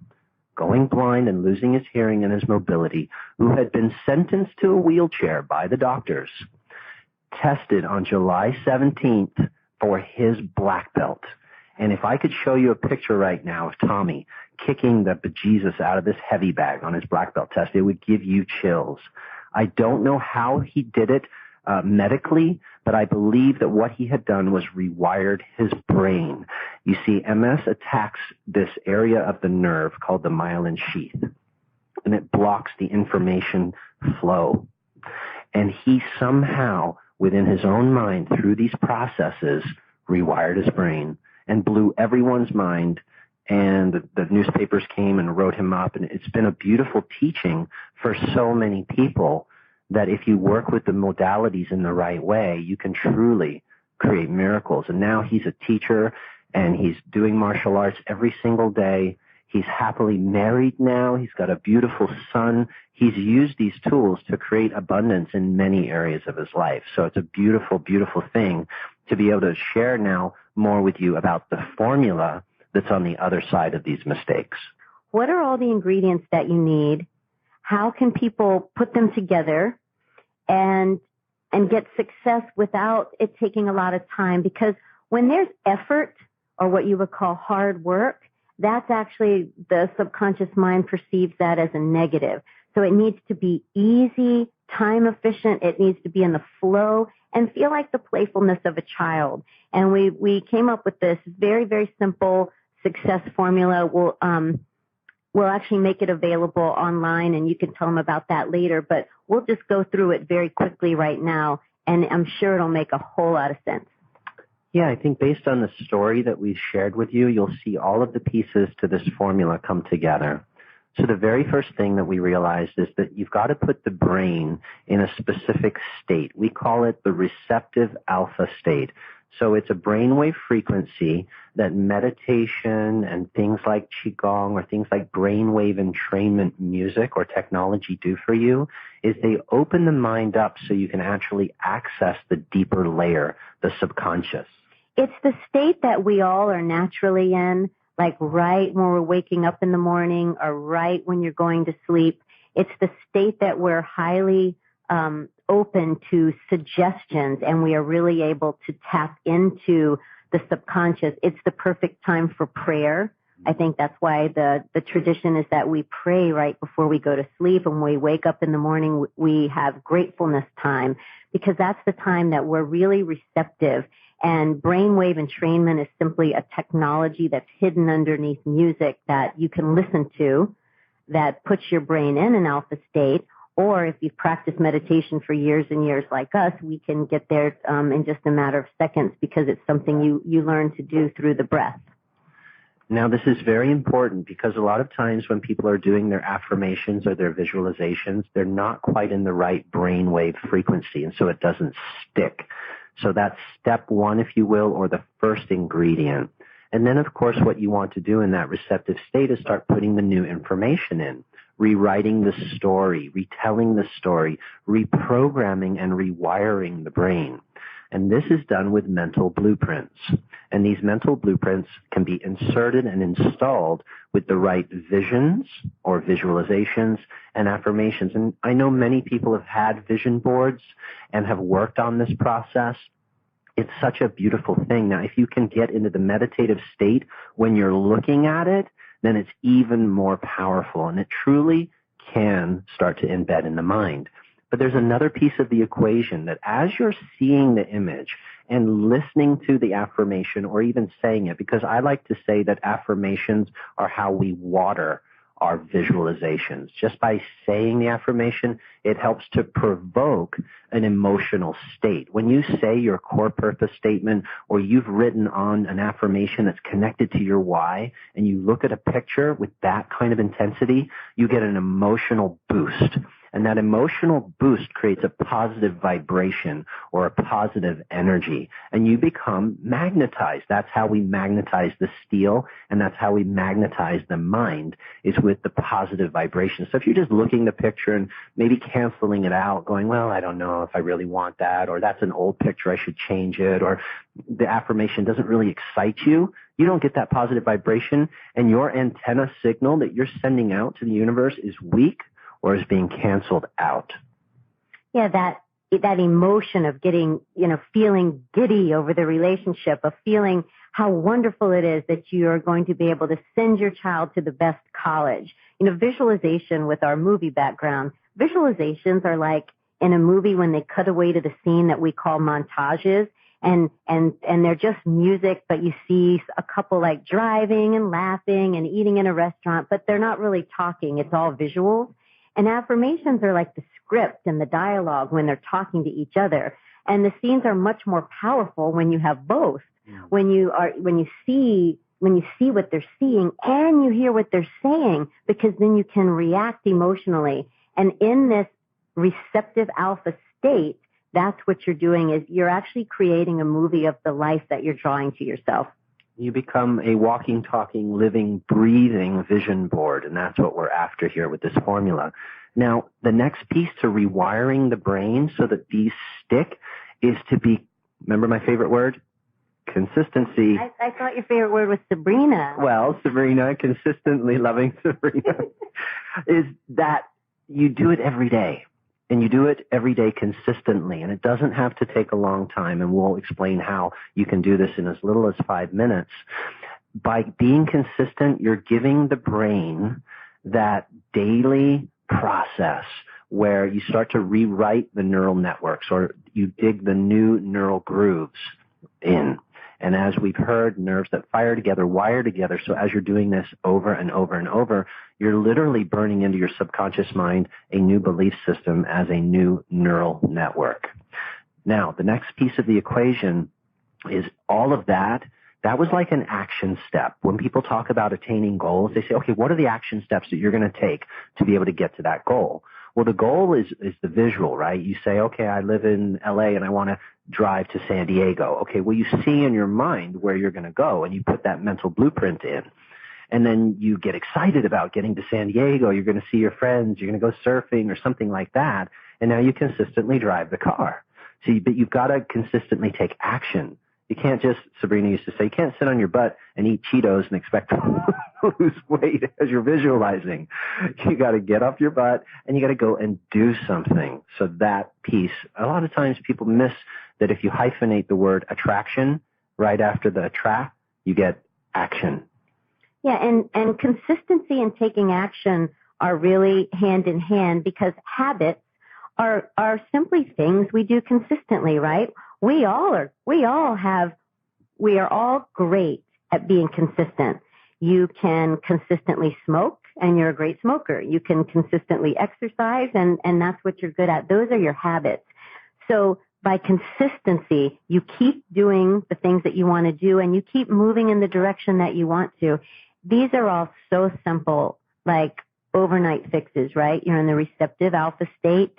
[SPEAKER 2] going blind and losing his hearing and his mobility, who had been sentenced to a wheelchair by the doctors, tested on July 17th for his black belt. And if I could show you a picture right now of Tommy kicking the bejesus out of this heavy bag on his black belt test, it would give you chills. I don't know how he did it medically, but I believe that what he had done was rewired his brain. You see, MS attacks this area of the nerve called the myelin sheath, and it blocks the information flow. And he somehow, within his own mind, through these processes, rewired his brain and blew everyone's mind. And the newspapers came and wrote him up, and it's been a beautiful teaching for so many people that if you work with the modalities in the right way, you can truly create miracles. And now he's a teacher, and he's doing martial arts every single day. He's happily married now. He's got a beautiful son. He's used these tools to create abundance in many areas of his life. So it's a beautiful, beautiful thing to be able to share now more with you about the formula that's on the other side of these mistakes.
[SPEAKER 3] What are all the ingredients that you need? How can people put them together and get success without it taking a lot of time? Because when there's effort, or what you would call hard work, that's actually the subconscious mind perceives that as a negative. So it needs to be easy, time efficient. It needs to be in the flow and feel like the playfulness of a child. And we came up with this very, very simple success formula. We'll actually make it available online, and you can tell them about that later, but we'll just go through it very quickly right now, and I'm sure it'll make a whole lot of sense.
[SPEAKER 2] Yeah, I think based on the story that we've shared with you, you'll see all of the pieces to this formula come together. So the very first thing that we realized is that you've got to put the brain in a specific state. We call it the receptive alpha state. So it's a brainwave frequency that meditation and things like qigong or things like brainwave entrainment music or technology do for you is they open the mind up so you can actually access the deeper layer, the subconscious.
[SPEAKER 3] It's the state that we all are naturally in, like right when we're waking up in the morning or right when you're going to sleep. It's the state that we're highly open to suggestions, and we are really able to tap into the subconscious. It's the perfect time for prayer. I think that's why the tradition is that we pray right before we go to sleep, and when we wake up in the morning, we have gratefulness time, because that's the time that we're really receptive. And brainwave entrainment is simply a technology that's hidden underneath music that you can listen to that puts your brain in an alpha state. Or if you've practiced meditation for years and years like us, we can get there in just a matter of seconds, because it's something you learn to do through the breath.
[SPEAKER 2] Now, this is very important because a lot of times when people are doing their affirmations or their visualizations, they're not quite in the right brainwave frequency, and so it doesn't stick. So that's step one, if you will, or the first ingredient. And then, of course, what you want to do in that receptive state is start putting the new information in, rewriting the story, retelling the story, reprogramming and rewiring the brain. And this is done with mental blueprints. And these mental blueprints can be inserted and installed with the right visions or visualizations and affirmations. And I know many people have had vision boards and have worked on this process. It's such a beautiful thing. Now, if you can get into the meditative state when you're looking at it, then it's even more powerful. And it truly can start to embed in the mind. But there's another piece of the equation that as you're seeing the image and listening to the affirmation or even saying it, because I like to say that affirmations are how we water our visualizations. Just by saying the affirmation, it helps to provoke an emotional state. When you say your core purpose statement or you've written on an affirmation that's connected to your why and you look at a picture with that kind of intensity, you get an emotional boost. And that emotional boost creates a positive vibration or a positive energy. And you become magnetized. That's how we magnetize the steel, and that's how we magnetize the mind, is with the positive vibration. So if you're just looking at the picture and maybe canceling it out, going, well, I don't know if I really want that, or that's an old picture, I should change it, or the affirmation doesn't really excite you, you don't get that positive vibration, and your antenna signal that you're sending out to the universe is weak, or is being canceled out.
[SPEAKER 3] Yeah, that emotion of getting, feeling giddy over the relationship, of feeling how wonderful it is that you are going to be able to send your child to the best college. Visualization with our movie background, visualizations are like in a movie when they cut away to the scene that we call montages, and they're just music, but you see a couple like driving and laughing and eating in a restaurant, but they're not really talking. It's all visuals. And affirmations are like the script and the dialogue when they're talking to each other. And the scenes are much more powerful when you have both. Yeah. When you see what they're seeing and you hear what they're saying, because then you can react emotionally. And in this receptive alpha state, that's what you're doing, is you're actually creating a movie of the life that you're drawing to yourself.
[SPEAKER 2] You become a walking, talking, living, breathing vision board, and that's what we're after here with this formula. Now, the next piece to rewiring the brain so that these stick is to be, remember my favorite word? Consistency.
[SPEAKER 3] I thought your favorite word was Sabrina.
[SPEAKER 2] Well, Sabrina, consistently loving Sabrina, is that you do it every day. And you do it every day consistently, and it doesn't have to take a long time, and we'll explain how you can do this in as little as 5 minutes. By being consistent, you're giving the brain that daily process where you start to rewrite the neural networks, or you dig the new neural grooves in. And as we've heard, nerves that fire together wire together. So as you're doing this over and over and over, you're literally burning into your subconscious mind a new belief system as a new neural network. Now, the next piece of the equation is all of that. That was like an action step. When people talk about attaining goals, they say, okay, what are the action steps that you're going to take to be able to get to that goal? Well, the goal is the visual, right? You say, okay, I live in LA and I want to drive to San Diego. Okay, well, you see in your mind where you're going to go, and you put that mental blueprint in. And then you get excited about getting to San Diego. You're going to see your friends. You're going to go surfing or something like that. And now you consistently drive the car. But you've got to consistently take action. You can't just, Sabrina used to say, you can't sit on your butt and eat Cheetos and expect to lose weight as you're visualizing. You got to get off your butt and you got to go and do something. So that piece, a lot of times people miss that if you hyphenate the word attraction right after the attract, you get action.
[SPEAKER 3] Yeah, and consistency and taking action are really hand in hand, because habits are simply things we do consistently, right? We are all great at being consistent. You can consistently smoke, and you're a great smoker. You can consistently exercise, and that's what you're good at. Those are your habits. So by consistency, you keep doing the things that you want to do and you keep moving in the direction that you want to. These are all so simple, like overnight fixes, right? You're in the receptive alpha state.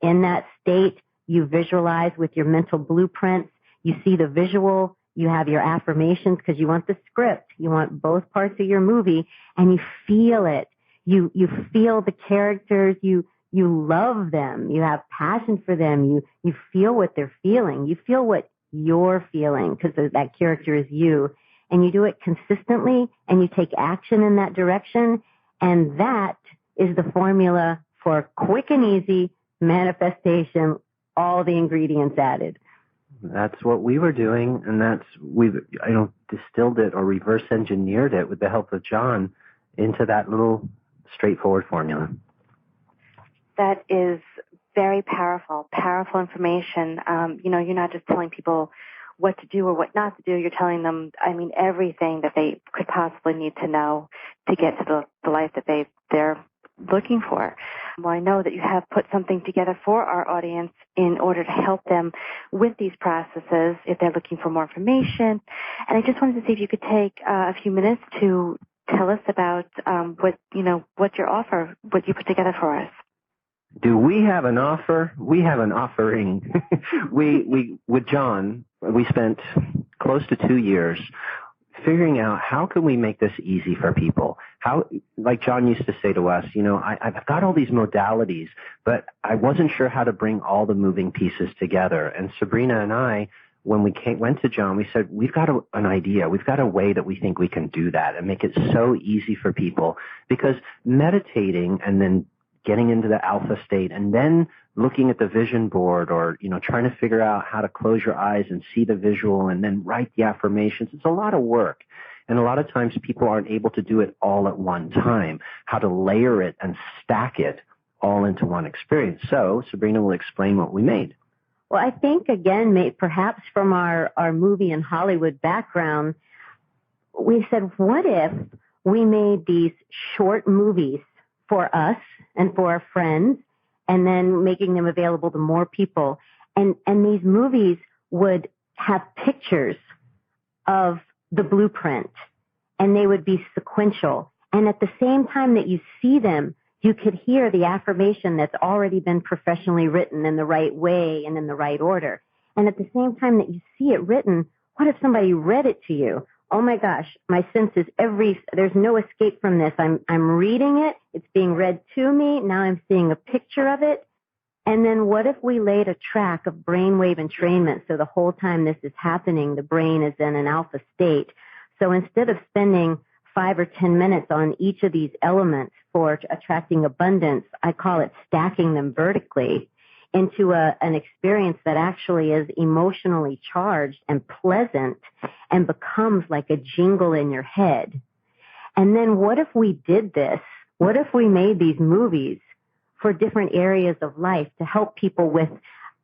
[SPEAKER 3] In that state, you visualize with your mental blueprints. You see the visual. You have your affirmations because you want the script. You want both parts of your movie, and you feel it. You feel the characters. You love them. You have passion for them. You feel what they're feeling. You feel what you're feeling because that character is you. And you do it consistently, and you take action in that direction. And that is the formula for quick and easy manifestation, all the ingredients added.
[SPEAKER 2] That's what we were doing, and we've distilled it or reverse engineered it with the help of John into that little straightforward formula.
[SPEAKER 1] That is very powerful information. You're not just telling people what to do or what not to do. You're telling them, everything that they could possibly need to know to get to the life that they're looking for. Well, I know that you have put something together for our audience in order to help them with these processes if they're looking for more information. And I just wanted to see if you could take a few minutes to tell us about what you put together for us.
[SPEAKER 2] Do we have an offer? We have an offering. we with John, we spent close to 2 years figuring out how can we make this easy for people. How, like John used to say to us, I've got all these modalities, but I wasn't sure how to bring all the moving pieces together. And Sabrina and I, when we went to John, we said, we've got an idea. We've got a way that we think we can do that and make it so easy for people, because meditating and then getting into the alpha state and then looking at the vision board or, trying to figure out how to close your eyes and see the visual and then write the affirmations. It's a lot of work. And a lot of times people aren't able to do it all at one time, how to layer it and stack it all into one experience. So Sabrina will explain what we made.
[SPEAKER 3] Well, I think, again, perhaps from our movie and Hollywood background, we said, what if we made these short movies for us and for our friends, and then making them available to more people. And these movies would have pictures of the blueprint, and they would be sequential. And at the same time that you see them, you could hear the affirmation that's already been professionally written in the right way and in the right order. And at the same time that you see it written, what if somebody read it to you? Oh my gosh, my senses, there's no escape from this. I'm reading it. It's being read to me. Now I'm seeing a picture of it. And then what if we laid a track of brainwave entrainment? So the whole time this is happening, the brain is in an alpha state. So instead of spending 5 or 10 minutes on each of these elements for attracting abundance, I call it stacking them vertically into an experience that actually is emotionally charged and pleasant and becomes like a jingle in your head. And then what if we did this? What if we made these movies for different areas of life to help people with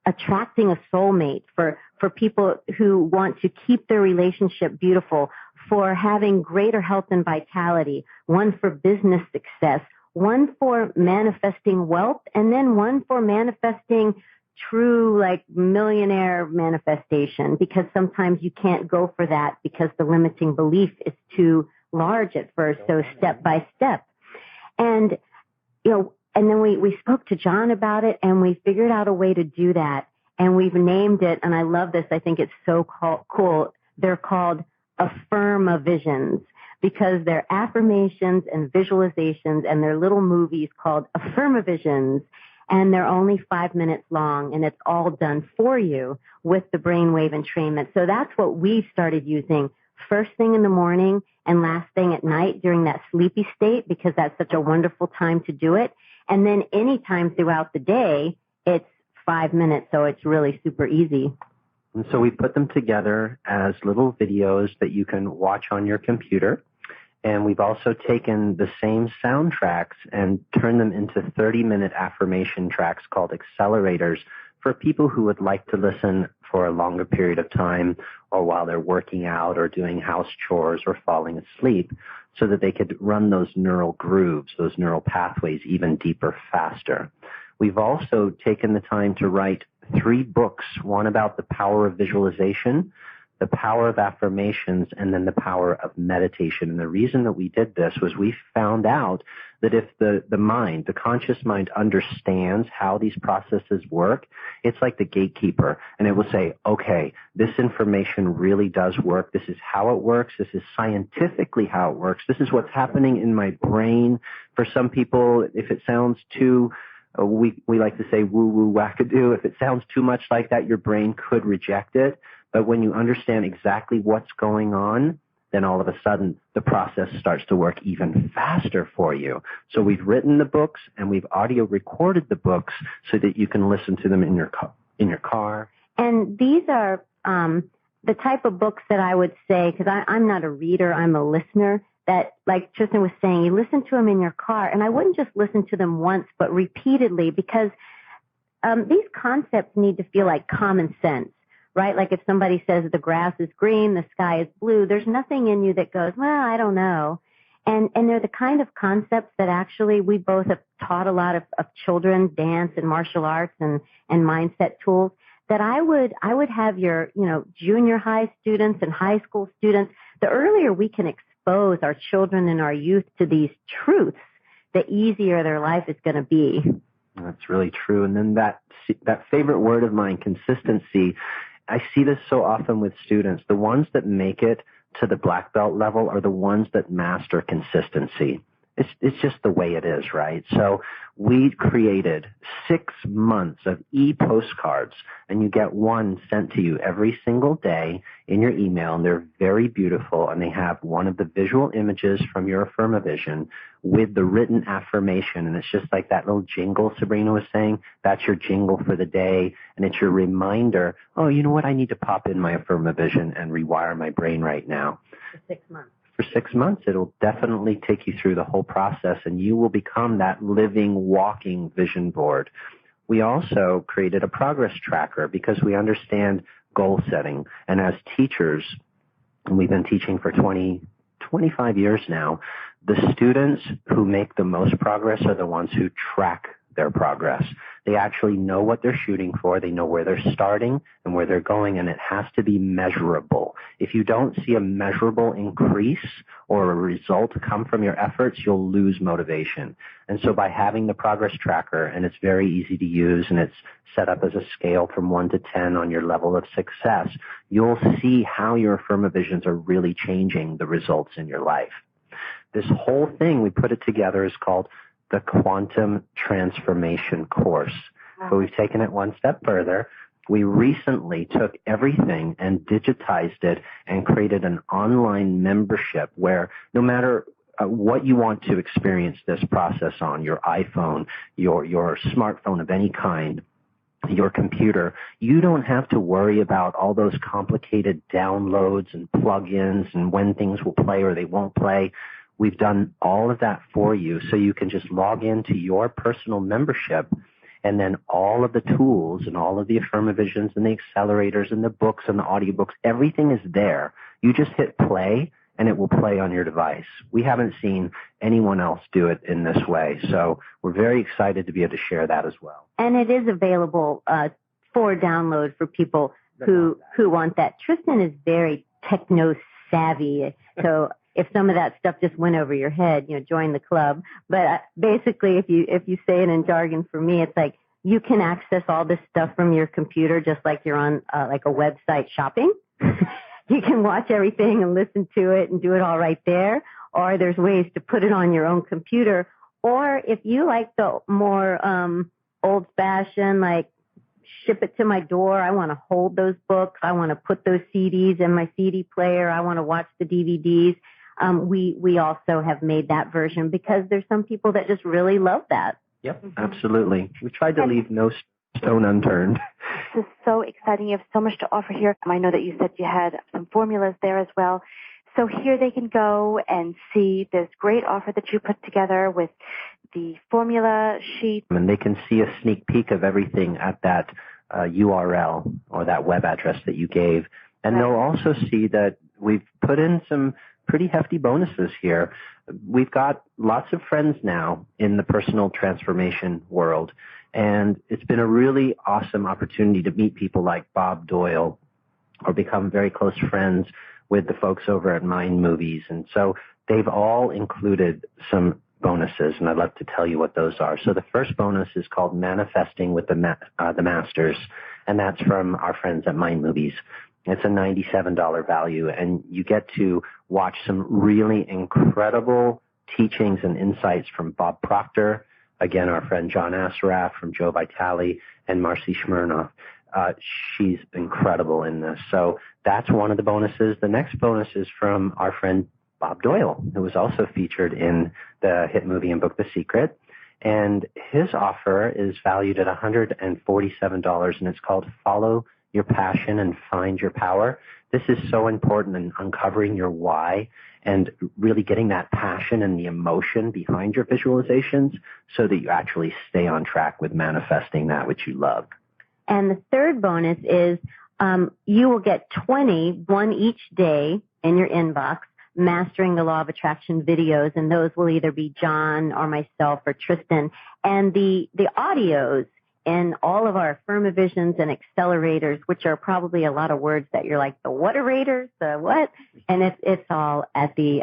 [SPEAKER 3] attracting a soulmate, for people who want to keep their relationship beautiful, for having greater health and vitality, one for business success, one for manifesting wealth, and then one for manifesting true, like, millionaire manifestation, because sometimes you can't go for that because the limiting belief is too large at first. So step by step. And, and then we spoke to John about it, and we figured out a way to do that. And we've named it, and I love this. I think it's so cool. They're called Affirmations, because they're affirmations and visualizations, and they're little movies called Affirmations, and they're only 5 minutes long, and it's all done for you with the brainwave entrainment. So that's what we started using first thing in the morning and last thing at night during that sleepy state, because that's such a wonderful time to do it. And then anytime throughout the day, it's 5 minutes, so it's really super easy.
[SPEAKER 2] And so we put them together as little videos that you can watch on your computer. And we've also taken the same soundtracks and turned them into 30-minute affirmation tracks called accelerators for people who would like to listen for a longer period of time, or while they're working out or doing house chores or falling asleep, so that they could run those neural grooves, those neural pathways even deeper, faster. We've also taken the time to write 3 books, one about the power of visualization, the power of affirmations, and then the power of meditation. And the reason that we did this was we found out that if the mind, the conscious mind, understands how these processes work, it's like the gatekeeper, and it will say, okay, this information really does work. This is how it works. This is scientifically how it works. This is what's happening in my brain. For some people, if it sounds too we like to say woo-woo wackadoo. If it sounds too much like that, your brain could reject it. But when you understand exactly what's going on, then all of a sudden the process starts to work even faster for you. So we've written the books and we've audio recorded the books so that you can listen to them in your car.
[SPEAKER 3] And these are the type of books that I would say, because I'm not a reader, I'm a listener, that, like Tristan was saying, you listen to them in your car. And I wouldn't just listen to them once, but repeatedly, because these concepts need to feel like common sense, right? Like if somebody says the grass is green, the sky is blue, there's nothing in you that goes, well, I don't know. And they're the kind of concepts that actually we both have taught a lot of children dance and martial arts and mindset tools that I would have your, junior high students and high school students, the earlier we can expose our children and our youth to these truths, the easier their life is going to be.
[SPEAKER 2] That's really true. And then that favorite word of mine, consistency, I see this so often with students. The ones that make it to the black belt level are the ones that master consistency. It's just the way it is, right? So we created 6 months of e-postcards, and you get one sent to you every single day in your email, and they're very beautiful, and they have one of the visual images from your Affirmavision with the written affirmation, and it's just like that little jingle Sabrina was saying. That's your jingle for the day, and it's your reminder, oh, you know what? I need to pop in my Affirmavision and rewire my brain right now.
[SPEAKER 3] For 6 months.
[SPEAKER 2] For 6 months, it'll definitely take you through the whole process, and you will become that living, walking vision board. We also created a progress tracker because we understand goal setting. And as teachers, and we've been teaching for 25 years now, the students who make the most progress are the ones who track their progress. They actually know what they're shooting for. They know where they're starting and where they're going, and it has to be measurable. If you don't see a measurable increase or a result come from your efforts, you'll lose motivation. And so by having the progress tracker, and it's very easy to use, and it's set up as a scale from 1 to 10 on your level of success, you'll see how your Affirmavisions are really changing the results in your life. This whole thing, we put it together, is called the Quantum Transformation Course. Wow. But we've taken it one step further. We recently took everything and digitized it and created an online membership where no matter what you want to experience this process on, your iPhone, your smartphone of any kind, your computer, you don't have to worry about all those complicated downloads and plugins and when things will play or they won't play. We've done all of that for you, so you can just log into your personal membership, and then all of the tools and all of the Affirmavisions and the accelerators and the books and the audiobooks, everything is there. You just hit play, and it will play on your device. We haven't seen anyone else do it in this way, so we're very excited to be able to share that as well.
[SPEAKER 3] And it is available for download for people who want that. Tristan is very techno-savvy, so if some of that stuff just went over your head, join the club. But basically, if you say it in jargon for me, it's like you can access all this stuff from your computer just like you're on like a website shopping. You can watch everything and listen to it and do it all right there. Or there's ways to put it on your own computer. Or if you like the more old-fashioned, like ship it to my door, I want to hold those books, I want to put those CDs in my CD player, I want to watch the DVDs. We also have made that version because there's some people that just really love that.
[SPEAKER 2] Yep, absolutely. We tried to leave no stone unturned.
[SPEAKER 1] This is so exciting. You have so much to offer here. I know that you said you had some formulas there as well. So here they can go and see this great offer that you put together with the formula sheet.
[SPEAKER 2] And they can see a sneak peek of everything at that URL or that web address that you gave. And they'll also see that we've put in some pretty hefty bonuses here. We've got lots of friends now in the personal transformation world, and it's been a really awesome opportunity to meet people like Bob Doyle or become very close friends with the folks over at Mind Movies. And so they've all included some bonuses, and I'd love to tell you what those are. So the first bonus is called Manifesting with the Masters, and that's from our friends at Mind Movies. It's a $97 value, and you get to watch some really incredible teachings and insights from Bob Proctor, again, our friend John Assaraf from Joe Vitale, and Marcy Smirnoff. She's incredible in this. So that's one of the bonuses. The next bonus is from our friend Bob Doyle, who was also featured in the hit movie and book The Secret. And his offer is valued at $147, and it's called Follow Your Passion and Find Your Power. This is so important in uncovering your why and really getting that passion and the emotion behind your visualizations so that you actually stay on track with manifesting that which you love.
[SPEAKER 3] And the third bonus is you will get 20, one each day in your inbox, Mastering the Law of Attraction videos, and those will either be John or myself or Tristan. And the audios in all of our Affirmations and accelerators, which are probably a lot of words that you're like, the whatarators, the what? And it's all at the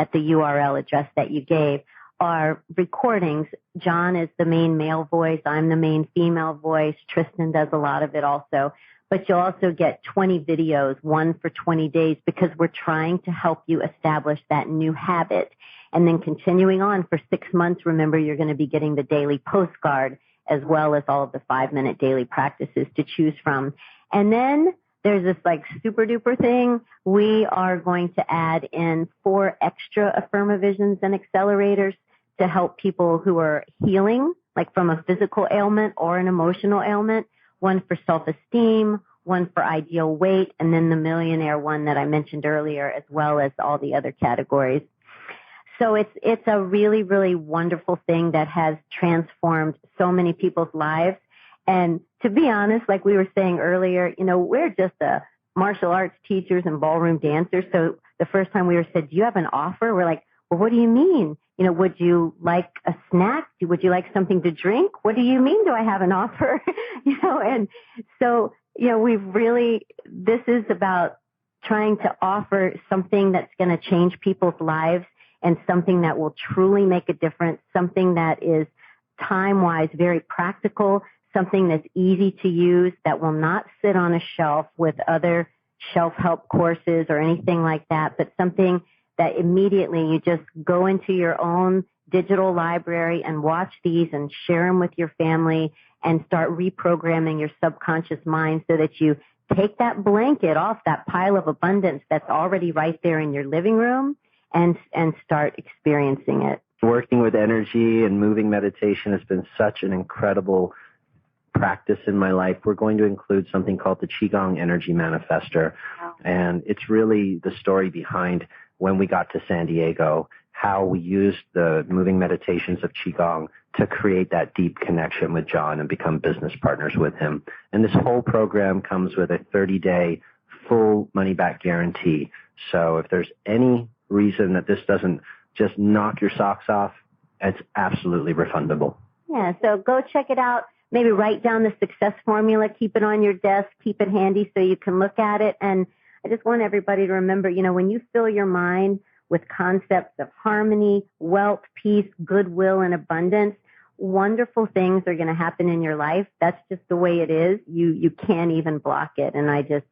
[SPEAKER 3] URL address that you gave, are recordings. John is the main male voice. I'm the main female voice. Tristan does a lot of it also. But you'll also get 20 videos, one for 20 days, because we're trying to help you establish that new habit. And then continuing on for 6 months, remember, you're going to be getting the daily postcard as well as all of the 5-minute daily practices to choose from. And then there's this like super duper thing. We are going to add in 4 extra Affirmations and accelerators to help people who are healing, like from a physical ailment or an emotional ailment. One for self-esteem, one for ideal weight, and then the millionaire one that I mentioned earlier, as well as all the other categories. So it's a really, really wonderful thing that has transformed so many people's lives. And to be honest, like we were saying earlier, we're just martial arts teachers and ballroom dancers. So the first time we were said, do you have an offer? We're like, well, what do you mean? Would you like a snack? Would you like something to drink? What do you mean, do I have an offer? And so, this is about trying to offer something that's going to change people's lives and something that will truly make a difference, something that is time-wise very practical, something that's easy to use, that will not sit on a shelf with other self-help courses or anything like that, but something that immediately you just go into your own digital library and watch these and share them with your family and start reprogramming your subconscious mind so that you take that blanket off that pile of abundance that's already right there in your living room and start experiencing it.
[SPEAKER 2] Working with energy and moving meditation has been such an incredible practice in my life. We're going to include something called the Qigong Energy Manifester. Wow. And it's really the story behind when we got to San Diego, how we used the moving meditations of Qigong to create that deep connection with John and become business partners with him. And this whole program comes with a 30-day full money-back guarantee. So if there's any reason that this doesn't just knock your socks off, it's absolutely refundable.
[SPEAKER 3] Yeah, so go check it out. Maybe write down the success formula, keep it on your desk, keep it handy so you can look at it. And I just want everybody to remember, when you fill your mind with concepts of harmony, wealth, peace, goodwill, and abundance, wonderful things are going to happen in your life. That's just the way it is. You can't even block it. And I just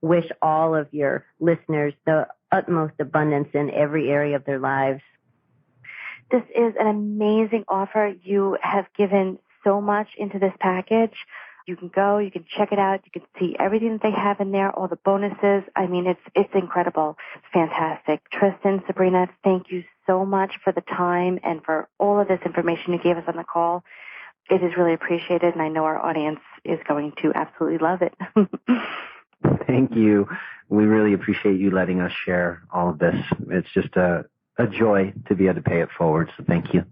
[SPEAKER 3] wish all of your listeners the utmost abundance in every area of their lives.
[SPEAKER 1] This is an amazing offer. You have given so much into this package. You can go, you can check it out, you can see everything that they have in there, all the bonuses. I mean, it's incredible. It's fantastic. Tristan, Sabrina, thank you so much for the time and for all of this information you gave us on the call. It is really appreciated, and I know our audience is going to absolutely love it.
[SPEAKER 2] Thank you. We really appreciate you letting us share all of this. It's just a joy to be able to pay it forward, so thank you.